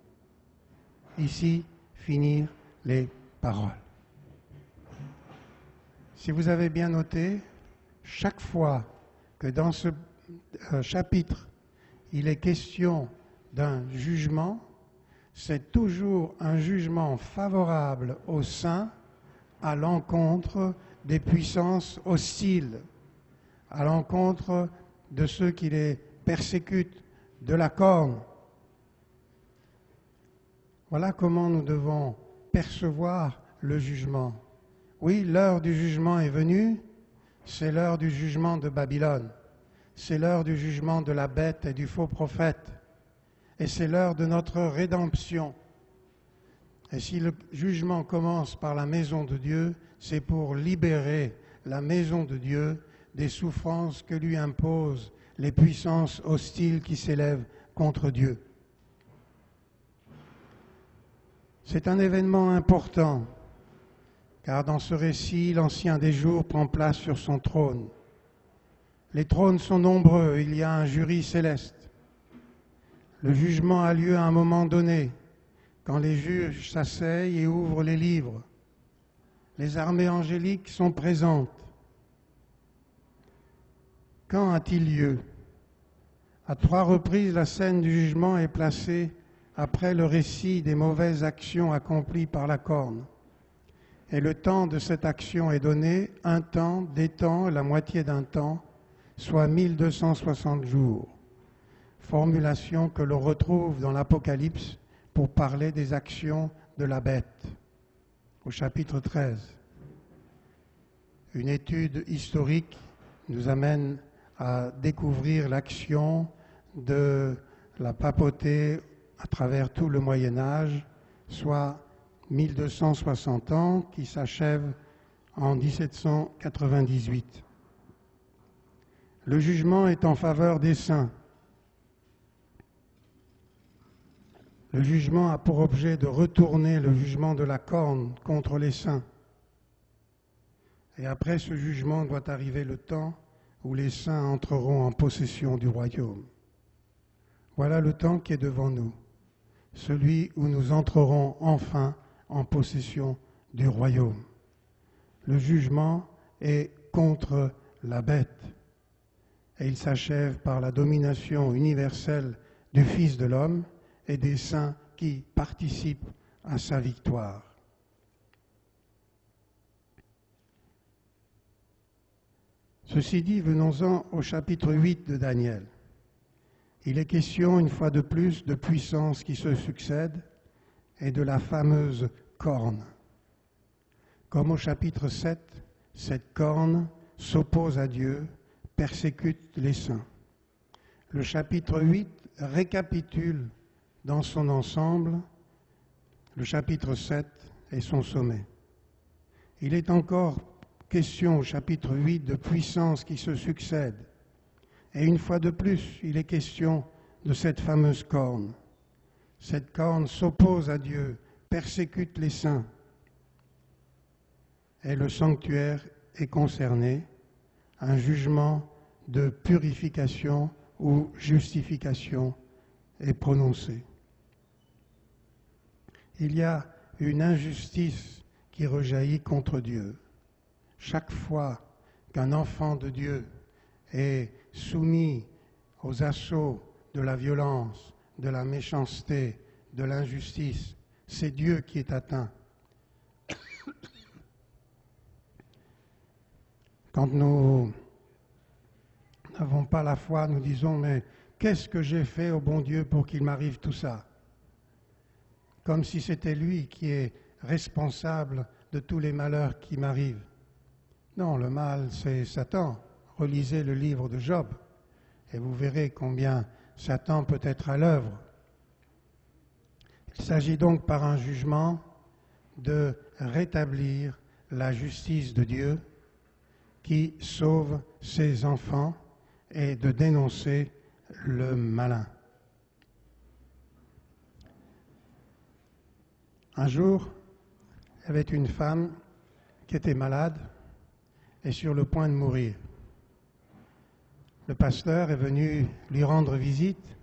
Ici finirent les paroles. Si vous avez bien noté, chaque fois que dans ce chapitre, il est question d'un jugement, c'est toujours un jugement favorable aux saints à l'encontre des puissances hostiles, à l'encontre de ceux qui les persécutent, de la corne. Voilà comment nous devons percevoir le jugement. Oui, l'heure du jugement est venue, c'est l'heure du jugement de Babylone, c'est l'heure du jugement de la bête et du faux prophète, et c'est l'heure de notre rédemption. Et si le jugement commence par la maison de Dieu, c'est pour libérer la maison de Dieu des souffrances que lui imposent les puissances hostiles qui s'élèvent contre Dieu. C'est un événement important, car dans ce récit, l'Ancien des Jours prend place sur son trône. Les trônes sont nombreux, il y a un jury céleste. Le jugement a lieu à un moment donné, quand les juges s'asseyent et ouvrent les livres. Les armées angéliques sont présentes. Quand a-t-il lieu? À 3 reprises, la scène du jugement est placée après le récit des mauvaises actions accomplies par la corne. Et le temps de cette action est donné, un temps, des temps, la moitié d'un temps, soit 1260 jours. Formulation que l'on retrouve dans l'Apocalypse pour parler des actions de la bête, au chapitre 13. Une étude historique nous amène à découvrir l'action de la papauté à travers tout le Moyen-Âge, soit 1260 ans, qui s'achève en 1798. Le jugement est en faveur des saints. Le jugement a pour objet de retourner le jugement de la corne contre les saints. Et après ce jugement doit arriver le temps où les saints entreront en possession du royaume. Voilà le temps qui est devant nous, celui où nous entrerons enfin en possession du royaume. Le jugement est contre la bête, et il s'achève par la domination universelle du Fils de l'homme et des saints qui participent à sa victoire. Ceci dit, venons-en au chapitre 8 de Daniel. Il est question, une fois de plus, de puissances qui se succèdent et de la fameuse corne. Comme au chapitre 7, cette corne s'oppose à Dieu, persécute les saints. Le chapitre 8 récapitule dans son ensemble le chapitre 7 et son sommet. Il est encore question au chapitre 8 de puissances qui se succèdent. Et une fois de plus, il est question de cette fameuse corne. Cette corne s'oppose à Dieu, persécute les saints. Et le sanctuaire est concerné, un jugement de purification ou justification est prononcé. Il y a une injustice qui rejaillit contre Dieu. Chaque fois qu'un enfant de Dieu est soumis aux assauts de la violence, de la méchanceté, de l'injustice, c'est Dieu qui est atteint. Quand nous n'avons pas la foi, nous disons, mais qu'est-ce que j'ai fait au bon Dieu pour qu'il m'arrive tout ça? Comme si c'était lui qui est responsable de tous les malheurs qui m'arrivent. Non, le mal, c'est Satan. Relisez le livre de Job et vous verrez combien Satan peut être à l'œuvre. Il s'agit donc par un jugement de rétablir la justice de Dieu qui sauve ses enfants et de dénoncer le malin. Un jour, il y avait une femme qui était malade et sur le point de mourir. Le pasteur est venu lui rendre visite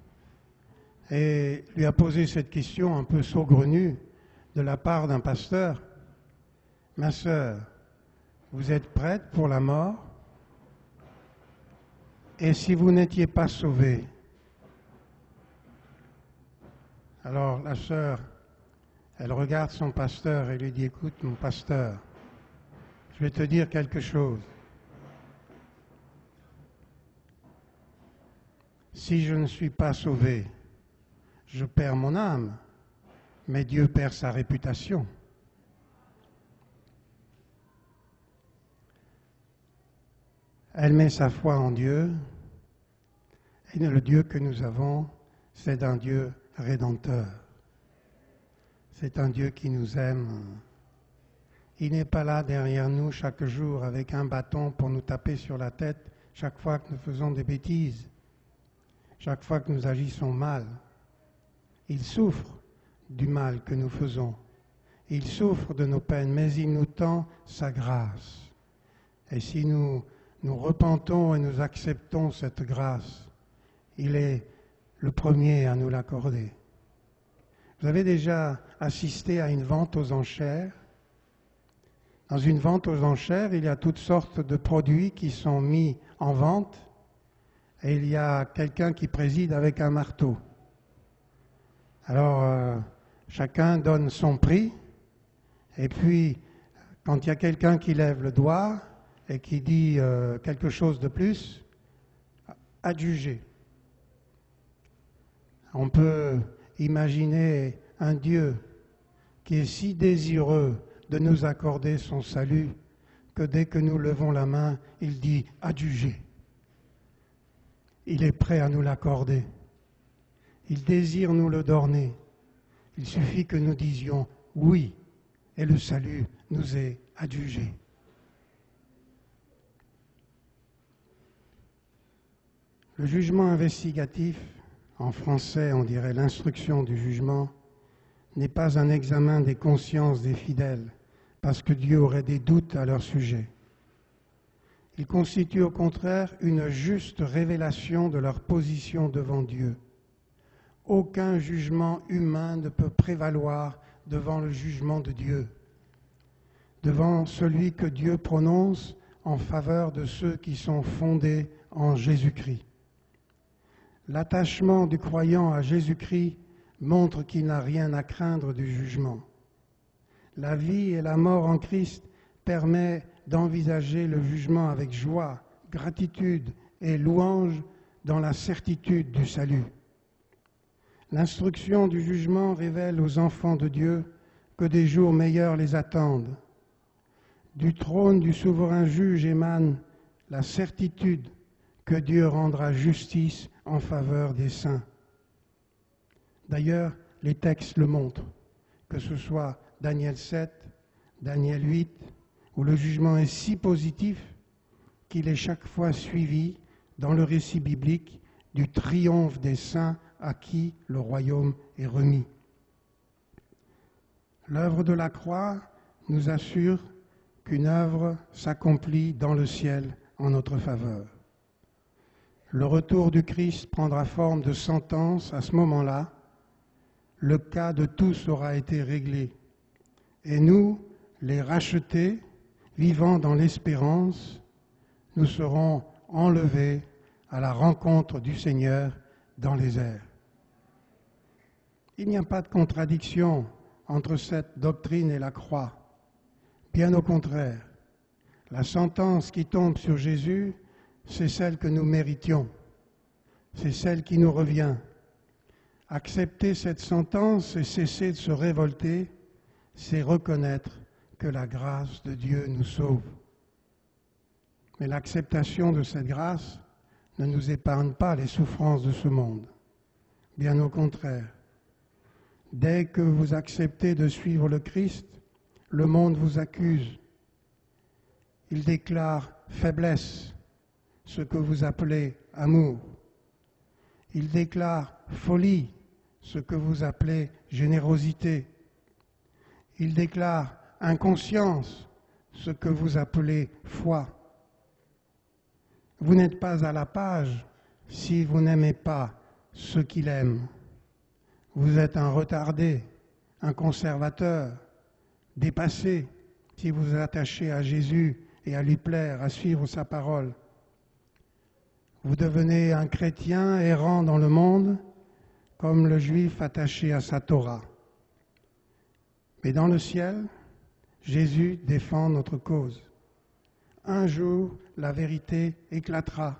et lui a posé cette question un peu saugrenue de la part d'un pasteur. « Ma sœur, vous êtes prête pour la mort? Et si vous n'étiez pas sauvée ?» Alors la sœur, elle regarde son pasteur et lui dit, « Écoute, mon pasteur, je vais te dire quelque chose. Si je ne suis pas sauvé, je perds mon âme, mais Dieu perd sa réputation. » Elle met sa foi en Dieu, et le Dieu que nous avons, c'est un Dieu rédempteur. C'est un Dieu qui nous aime. Il n'est pas là derrière nous chaque jour avec un bâton pour nous taper sur la tête chaque fois que nous faisons des bêtises, chaque fois que nous agissons mal. Il souffre du mal que nous faisons. Il souffre de nos peines, mais il nous tend sa grâce. Et si nous repentons et nous acceptons cette grâce, il est le premier à nous l'accorder. Vous avez déjà assisté à une vente aux enchères? Dans une vente aux enchères, il y a toutes sortes de produits qui sont mis en vente et il y a quelqu'un qui préside avec un marteau. Alors, chacun donne son prix et puis, quand il y a quelqu'un qui lève le doigt et qui dit quelque chose de plus, adjugé. On peut imaginer un Dieu qui est si désireux de nous accorder son salut que dès que nous levons la main, il dit « adjugé ». Il est prêt à nous l'accorder. Il désire nous le donner. Il suffit que nous disions « oui » et le salut nous est adjugé. Le jugement investigatif, en français on dirait l'instruction du jugement, n'est pas un examen des consciences des fidèles, parce que Dieu aurait des doutes à leur sujet. Il constitue au contraire une juste révélation de leur position devant Dieu. Aucun jugement humain ne peut prévaloir devant le jugement de Dieu, devant celui que Dieu prononce en faveur de ceux qui sont fondés en Jésus-Christ. L'attachement du croyant à Jésus-Christ montre qu'il n'a rien à craindre du jugement. La vie et la mort en Christ permet d'envisager le jugement avec joie, gratitude et louange dans la certitude du salut. L'instruction du jugement révèle aux enfants de Dieu que des jours meilleurs les attendent. Du trône du souverain juge émane la certitude que Dieu rendra justice en faveur des saints. D'ailleurs, les textes le montrent, que ce soit Daniel 7, Daniel 8, où le jugement est si positif qu'il est chaque fois suivi dans le récit biblique du triomphe des saints à qui le royaume est remis. L'œuvre de la croix nous assure qu'une œuvre s'accomplit dans le ciel en notre faveur. le retour du Christ prendra forme de sentence. À ce moment-là, le cas de tous aura été réglé. Et nous, les rachetés, vivant dans l'espérance, nous serons enlevés à la rencontre du Seigneur dans les airs. Il n'y a pas de contradiction entre cette doctrine et la croix. Bien au contraire, la sentence qui tombe sur Jésus, c'est celle que nous méritions. C'est celle qui nous revient. Accepter cette sentence et cesser de se révolter, c'est reconnaître que la grâce de Dieu nous sauve. Mais l'acceptation de cette grâce ne nous épargne pas les souffrances de ce monde. Bien au contraire. Dès que vous acceptez de suivre le Christ, le monde vous accuse. Il déclare faiblesse, ce que vous appelez amour. Il déclare folie, ce que vous appelez générosité. Il déclare inconscience, ce que vous appelez foi. Vous n'êtes pas à la page si vous n'aimez pas ce qu'il aime. Vous êtes un retardé, un conservateur, dépassé si vous vous attachez à Jésus et à lui plaire, à suivre sa parole. Vous devenez un chrétien errant dans le monde comme le juif attaché à sa Torah. Mais dans le ciel, Jésus défend notre cause. Un jour, la vérité éclatera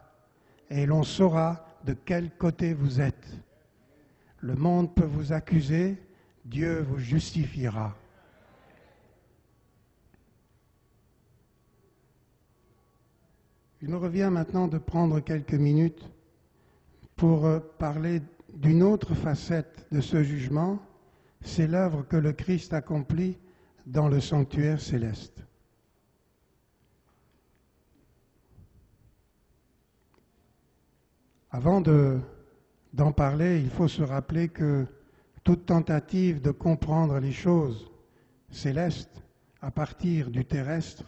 et l'on saura de quel côté vous êtes. Le monde peut vous accuser, Dieu vous justifiera. Il me revient maintenant de prendre quelques minutes pour parler d'une autre facette de ce jugement, c'est l'œuvre que le Christ accomplit dans le sanctuaire céleste. Avant d'en parler, il faut se rappeler que toute tentative de comprendre les choses célestes à partir du terrestre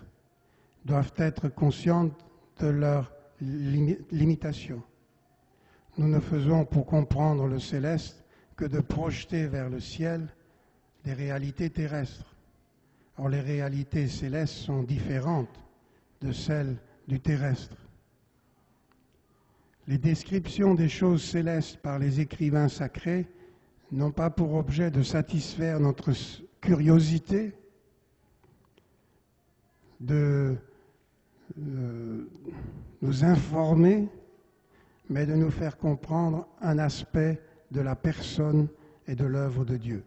doivent être conscientes de leurs limitations. Nous ne faisons pour comprendre le céleste que de projeter vers le ciel les réalités terrestres. Or, les réalités célestes sont différentes de celles du terrestre. Les descriptions des choses célestes par les écrivains sacrés n'ont pas pour objet de satisfaire notre curiosité, de nous informer, mais de nous faire comprendre un aspect de la personne et de l'œuvre de Dieu.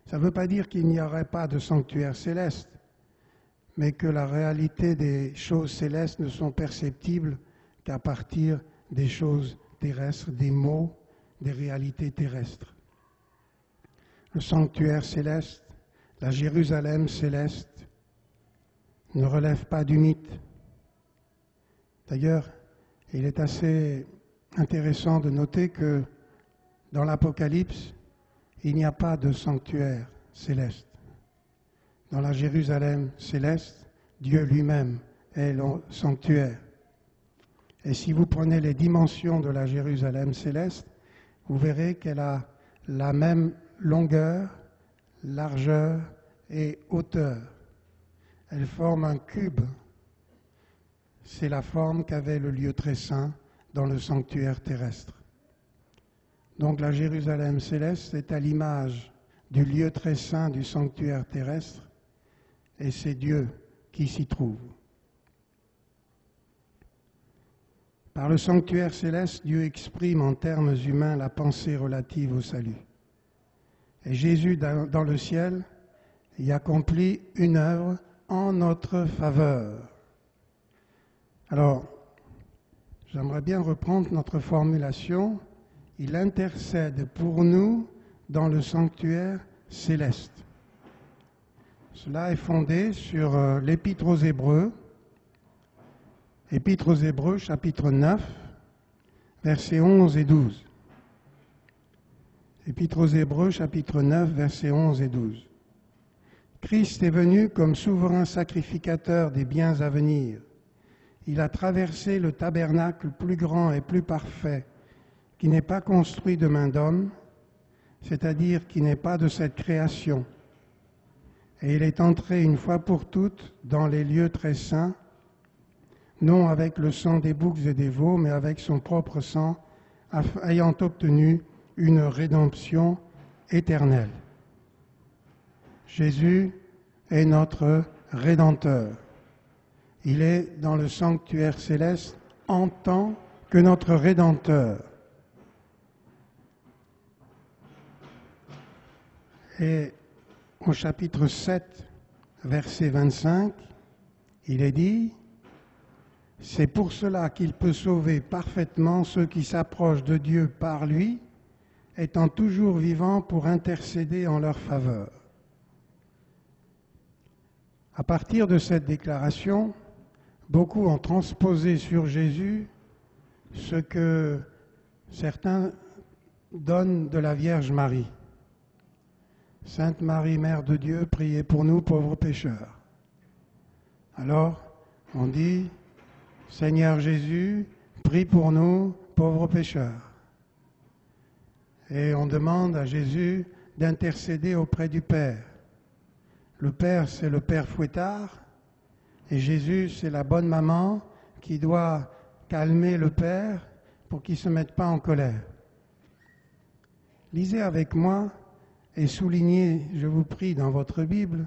Ça ne veut pas dire qu'il n'y aurait pas de sanctuaire céleste, mais que la réalité des choses célestes ne sont perceptibles qu'à partir des choses terrestres, des mots, des réalités terrestres. Le sanctuaire céleste, la Jérusalem céleste, ne relève pas du mythe. D'ailleurs, il est assez intéressant de noter que dans l'Apocalypse, il n'y a pas de sanctuaire céleste. Dans la Jérusalem céleste, Dieu lui-même est le sanctuaire. Et si vous prenez les dimensions de la Jérusalem céleste, vous verrez qu'elle a la même longueur, largeur et hauteur. Elle forme un cube. C'est la forme qu'avait le lieu très saint dans le sanctuaire terrestre. Donc la Jérusalem céleste est à l'image du lieu très saint du sanctuaire terrestre, et c'est Dieu qui s'y trouve. Par le sanctuaire céleste, Dieu exprime en termes humains la pensée relative au salut. Et Jésus, dans le ciel, y accomplit une œuvre en notre faveur. Alors, j'aimerais bien reprendre notre formulation. Il intercède pour nous dans le sanctuaire céleste. Cela est fondé sur l'Épître aux Hébreux, Épître aux Hébreux, chapitre 9, versets 11 et 12. Épître aux Hébreux, chapitre 9, versets 11 et 12. Christ est venu comme souverain sacrificateur des biens à venir. Il a traversé le tabernacle plus grand et plus parfait, qui n'est pas construit de main d'homme, c'est-à-dire qui n'est pas de cette création. Et il est entré une fois pour toutes dans les lieux très saints, non avec le sang des boucs et des veaux, mais avec son propre sang, ayant obtenu une rédemption éternelle. Jésus est notre Rédempteur. Il est dans le sanctuaire céleste en tant que notre Rédempteur. Et au chapitre 7, verset 25, il est dit « C'est pour cela qu'il peut sauver parfaitement ceux qui s'approchent de Dieu par lui, étant toujours vivant pour intercéder en leur faveur. » À partir de cette déclaration, beaucoup ont transposé sur Jésus ce que certains donnent de la Vierge Marie. Sainte Marie, Mère de Dieu, priez pour nous pauvres pécheurs. Alors, on dit, Seigneur Jésus, prie pour nous pauvres pécheurs. Et on demande à Jésus d'intercéder auprès du Père. Le Père, c'est le Père Fouettard, et Jésus, c'est la bonne maman qui doit calmer le Père pour qu'il ne se mette pas en colère. Lisez avec moi et soulignez, je vous prie, dans votre Bible,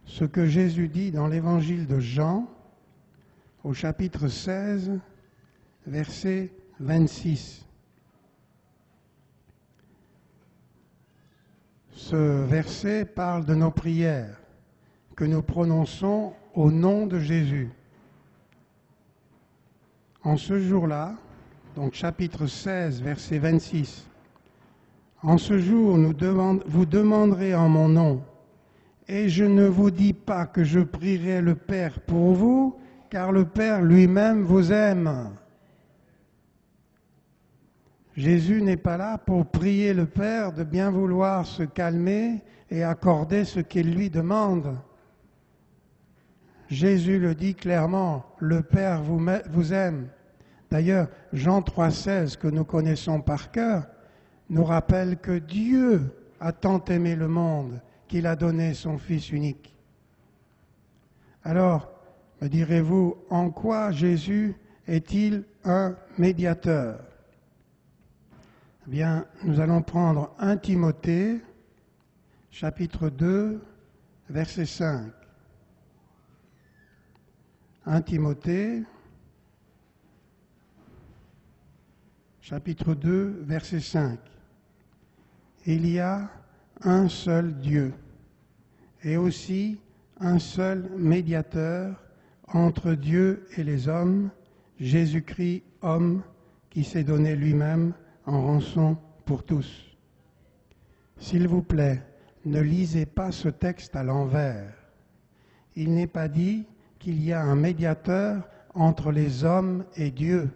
ce que Jésus dit dans l'Évangile de Jean, au chapitre 16, verset 26. Ce verset parle de nos prières que nous prononçons au nom de Jésus. En ce jour-là, donc chapitre 16, verset 26, « En ce jour, vous demanderez en mon nom, et je ne vous dis pas que je prierai le Père pour vous, car le Père lui-même vous aime. » Jésus n'est pas là pour prier le Père de bien vouloir se calmer et accorder ce qu'il lui demande. Jésus le dit clairement, le Père vous aime. D'ailleurs, Jean 3,16, que nous connaissons par cœur, nous rappelle que Dieu a tant aimé le monde qu'il a donné son Fils unique. Alors, me direz-vous, en quoi Jésus est-il un médiateur ? Eh bien, nous allons prendre 1 Timothée, chapitre 2, verset 5. 1 Timothée, chapitre 2, verset 5. Il y a un seul Dieu et aussi un seul médiateur entre Dieu et les hommes, Jésus-Christ, homme, qui s'est donné lui-même en rançon pour tous. S'il vous plaît, ne lisez pas ce texte à l'envers. Il n'est pas dit qu'il y a un médiateur entre les hommes et Dieu.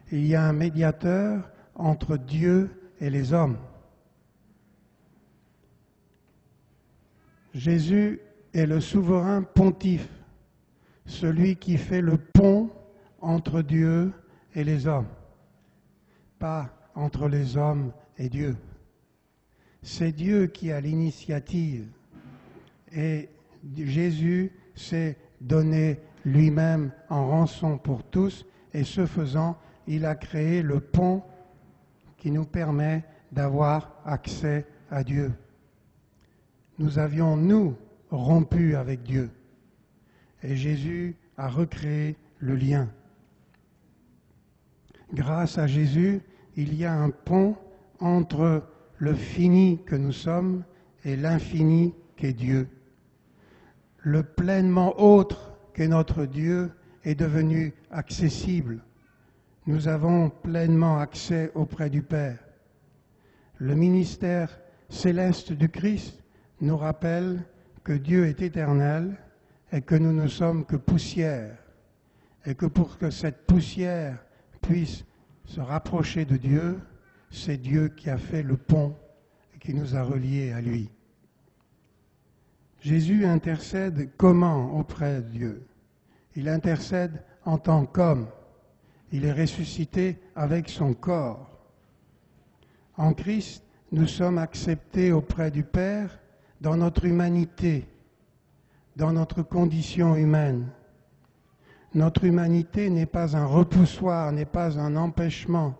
Il y a un médiateur entre Dieu et les hommes. Jésus est le souverain pontife, celui qui fait le pont entre Dieu et les hommes, pas entre les hommes et Dieu. C'est Dieu qui a l'initiative et Jésus s'est donné lui-même en rançon pour tous et ce faisant, il a créé le pont qui nous permet d'avoir accès à Dieu. Nous avions, nous, rompu avec Dieu et Jésus a recréé le lien. Grâce à Jésus, il y a un pont entre le fini que nous sommes et l'infini qu'est Dieu. Le pleinement autre qu'est notre Dieu est devenu accessible. Nous avons pleinement accès auprès du Père. Le ministère céleste du Christ nous rappelle que Dieu est éternel et que nous ne sommes que poussière, et que pour que cette poussière puisse se rapprocher de Dieu, c'est Dieu qui a fait le pont et qui nous a reliés à lui. Jésus intercède comment auprès de Dieu ? Il intercède en tant qu'homme. Il est ressuscité avec son corps. En Christ, nous sommes acceptés auprès du Père dans notre humanité, dans notre condition humaine. Notre humanité n'est pas un repoussoir, n'est pas un empêchement.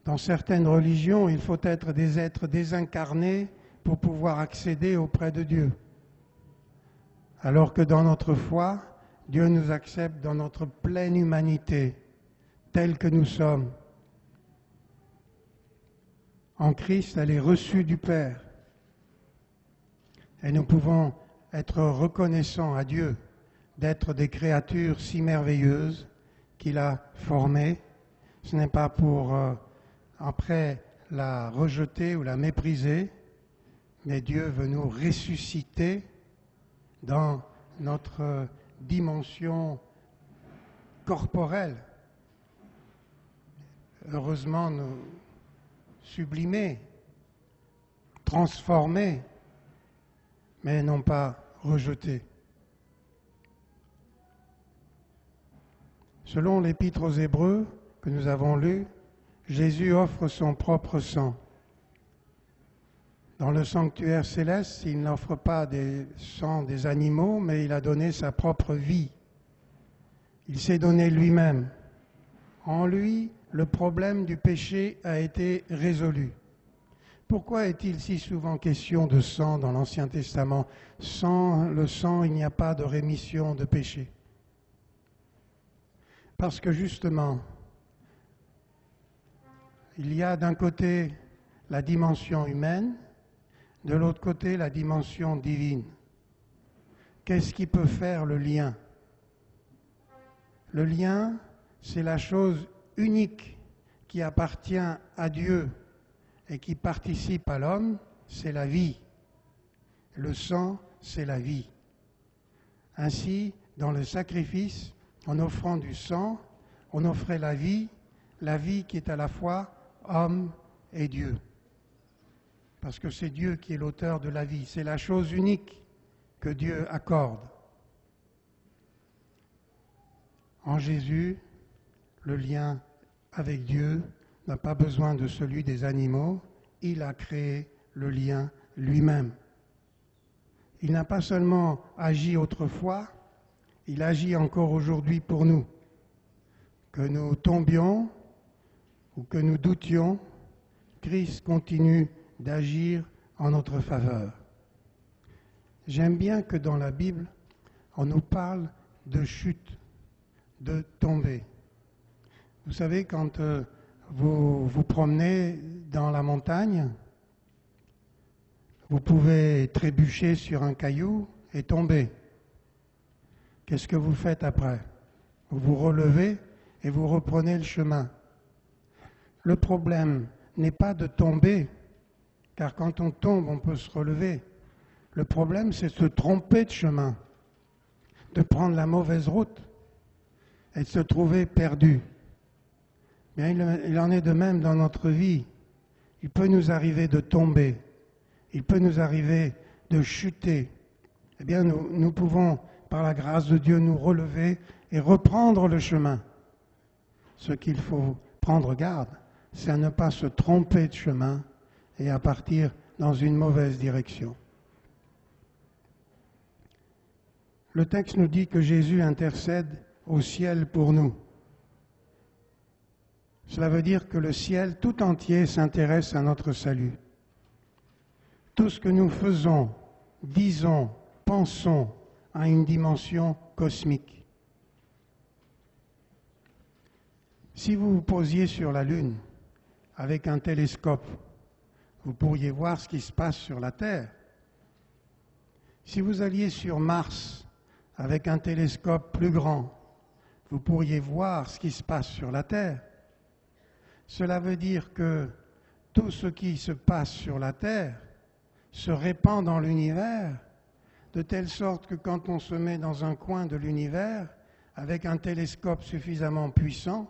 Dans certaines religions, il faut être des êtres désincarnés pour pouvoir accéder auprès de Dieu. Alors que dans notre foi, Dieu nous accepte dans notre pleine humanité, telle que nous sommes. En Christ, elle est reçue du Père. Et nous pouvons être reconnaissants à Dieu d'être des créatures si merveilleuses qu'il a formées. Ce n'est pas pour après la rejeter ou la mépriser, mais Dieu veut nous ressusciter dans notre dimension corporelle. Heureusement, nous sublimer, transformer, mais non pas rejeter. Selon l'Épître aux Hébreux que nous avons lu, Jésus offre son propre sang. Dans le sanctuaire céleste, il n'offre pas des sangs des animaux, mais il a donné sa propre vie. Il s'est donné lui-même. En lui, le problème du péché a été résolu. Pourquoi est-il si souvent question de sang dans l'Ancien Testament? Sans le sang, il n'y a pas de rémission de péché. Parce que justement, il y a d'un côté la dimension humaine, de l'autre côté la dimension divine. Qu'est-ce qui peut faire le lien? Le lien, c'est la chose unique qui appartient à Dieu et qui participe à l'homme, c'est la vie. Le sang, c'est la vie. Ainsi, dans le sacrifice, en offrant du sang, on offrait la vie qui est à la fois homme et Dieu. Parce que c'est Dieu qui est l'auteur de la vie. C'est la chose unique que Dieu accorde. En Jésus, le lien avec Dieu n'a pas besoin de celui des animaux. Il a créé le lien lui-même. Il n'a pas seulement agi autrefois, il agit encore aujourd'hui pour nous. Que nous tombions ou que nous doutions, Christ continue d'agir en notre faveur. J'aime bien que dans la Bible, on nous parle de chute, de tomber. Vous savez, quand vous vous promenez dans la montagne, vous pouvez trébucher sur un caillou et tomber. Qu'est-ce que vous faites après? Vous vous relevez et vous reprenez le chemin. Le problème n'est pas de tomber, car quand on tombe, on peut se relever. Le problème, c'est de se tromper de chemin, de prendre la mauvaise route et de se trouver perdu. Bien, il en est de même dans notre vie. Il peut nous arriver de tomber, il peut nous arriver de chuter. Eh bien, nous pouvons, par la grâce de Dieu, nous relever et reprendre le chemin. Ce qu'il faut prendre garde, c'est à ne pas se tromper de chemin et à partir dans une mauvaise direction. Le texte nous dit que Jésus intercède au ciel pour nous. Cela veut dire que le ciel tout entier s'intéresse à notre salut. Tout ce que nous faisons, disons, pensons a une dimension cosmique. Si vous vous posiez sur la Lune avec un télescope, vous pourriez voir ce qui se passe sur la Terre. Si vous alliez sur Mars avec un télescope plus grand, vous pourriez voir ce qui se passe sur la Terre. Cela veut dire que tout ce qui se passe sur la Terre se répand dans l'univers, de telle sorte que quand on se met dans un coin de l'univers, avec un télescope suffisamment puissant,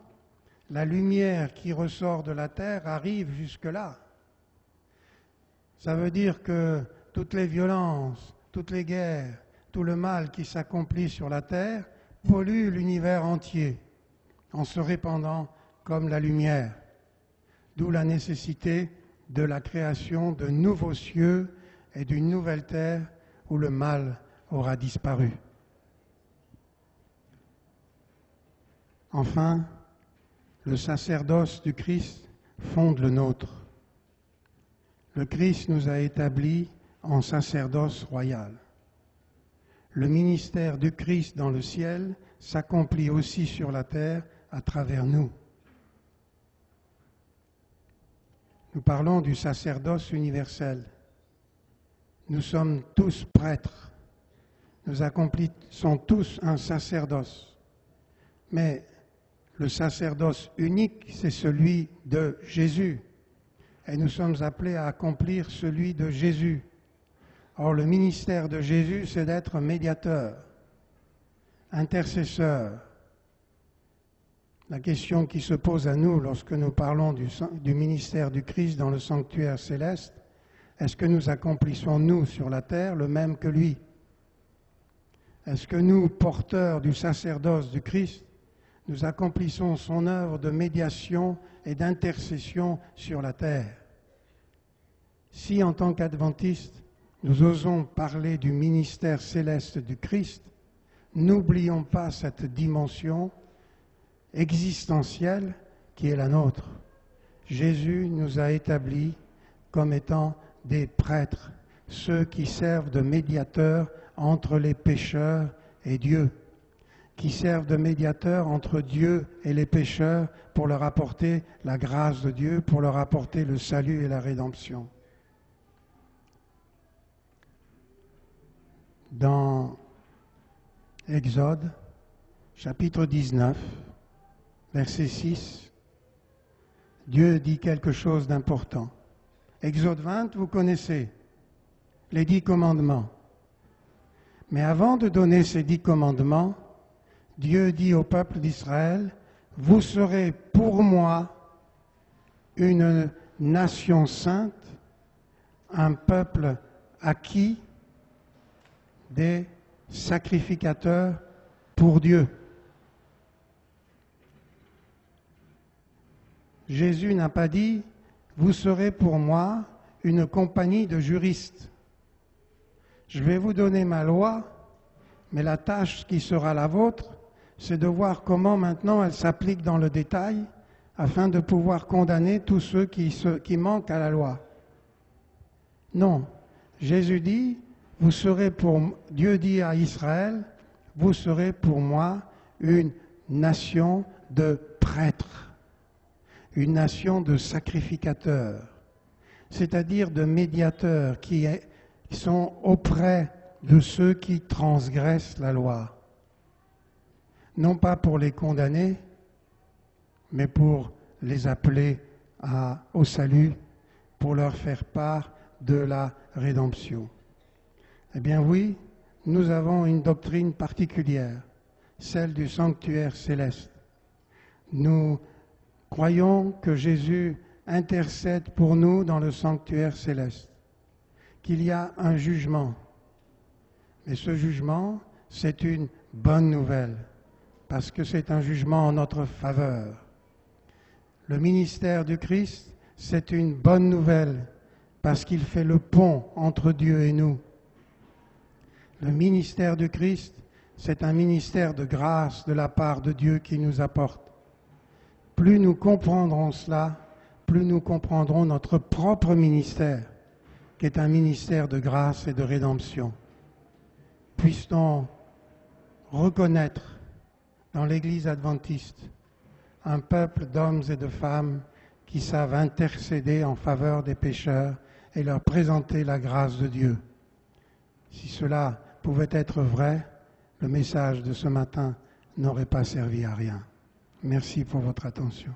la lumière qui ressort de la Terre arrive jusque-là. Ça veut dire que toutes les violences, toutes les guerres, tout le mal qui s'accomplit sur la Terre pollue l'univers entier en se répandant comme la lumière, d'où la nécessité de la création de nouveaux cieux et d'une nouvelle terre où le mal aura disparu. Enfin, le sacerdoce du Christ fonde le nôtre. Le Christ nous a établis en sacerdoce royal. Le ministère du Christ dans le ciel s'accomplit aussi sur la terre à travers nous. Nous parlons du sacerdoce universel. Nous sommes tous prêtres. Nous accomplissons tous un sacerdoce. Mais le sacerdoce unique, c'est celui de Jésus. Et nous sommes appelés à accomplir celui de Jésus. Or, le ministère de Jésus, c'est d'être médiateur, intercesseur. La question qui se pose à nous lorsque nous parlons du ministère du Christ dans le sanctuaire céleste, est-ce que nous accomplissons, nous, sur la terre, le même que lui? Est-ce que nous, porteurs du sacerdoce du Christ, nous accomplissons son œuvre de médiation et d'intercession sur la terre? Si, en tant qu'adventistes, nous osons parler du ministère céleste du Christ, n'oublions pas cette dimension existentielle qui est la nôtre. Jésus nous a établis comme étant des prêtres, ceux qui servent de médiateurs entre les pécheurs et Dieu, qui servent de médiateurs entre Dieu et les pécheurs pour leur apporter la grâce de Dieu, pour leur apporter le salut et la rédemption. Dans Exode, chapitre 19, verset 6, Dieu dit quelque chose d'important. Exode 20, vous connaissez les 10 commandements. Mais avant de donner ces 10 commandements, Dieu dit au peuple d'Israël, « Vous serez pour moi une nation sainte, un peuple acquis, des sacrificateurs pour Dieu. » Jésus n'a pas dit « Vous serez pour moi une compagnie de juristes. Je vais vous donner ma loi, mais la tâche qui sera la vôtre, c'est de voir comment maintenant elle s'applique dans le détail afin de pouvoir condamner tous ceux qui manquent à la loi. » Non, Jésus dit « Vous serez pour Dieu dit à Israël, vous serez pour moi une nation de prêtres, une nation de sacrificateurs, c'est-à-dire de médiateurs qui sont auprès de ceux qui transgressent la loi, non pas pour les condamner, mais pour les appeler au salut, pour leur faire part de la rédemption. Eh bien oui, nous avons une doctrine particulière, celle du sanctuaire céleste. Nous croyons que Jésus intercède pour nous dans le sanctuaire céleste, qu'il y a un jugement. Mais ce jugement, c'est une bonne nouvelle, parce que c'est un jugement en notre faveur. Le ministère du Christ, c'est une bonne nouvelle, parce qu'il fait le pont entre Dieu et nous. Le ministère du Christ, c'est un ministère de grâce de la part de Dieu qui nous apporte. Plus nous comprendrons cela, plus nous comprendrons notre propre ministère, qui est un ministère de grâce et de rédemption. Puisse-t-on reconnaître dans l'Église adventiste un peuple d'hommes et de femmes qui savent intercéder en faveur des pécheurs et leur présenter la grâce de Dieu. Si cela pouvait être vrai, le message de ce matin n'aurait pas servi à rien. Merci pour votre attention.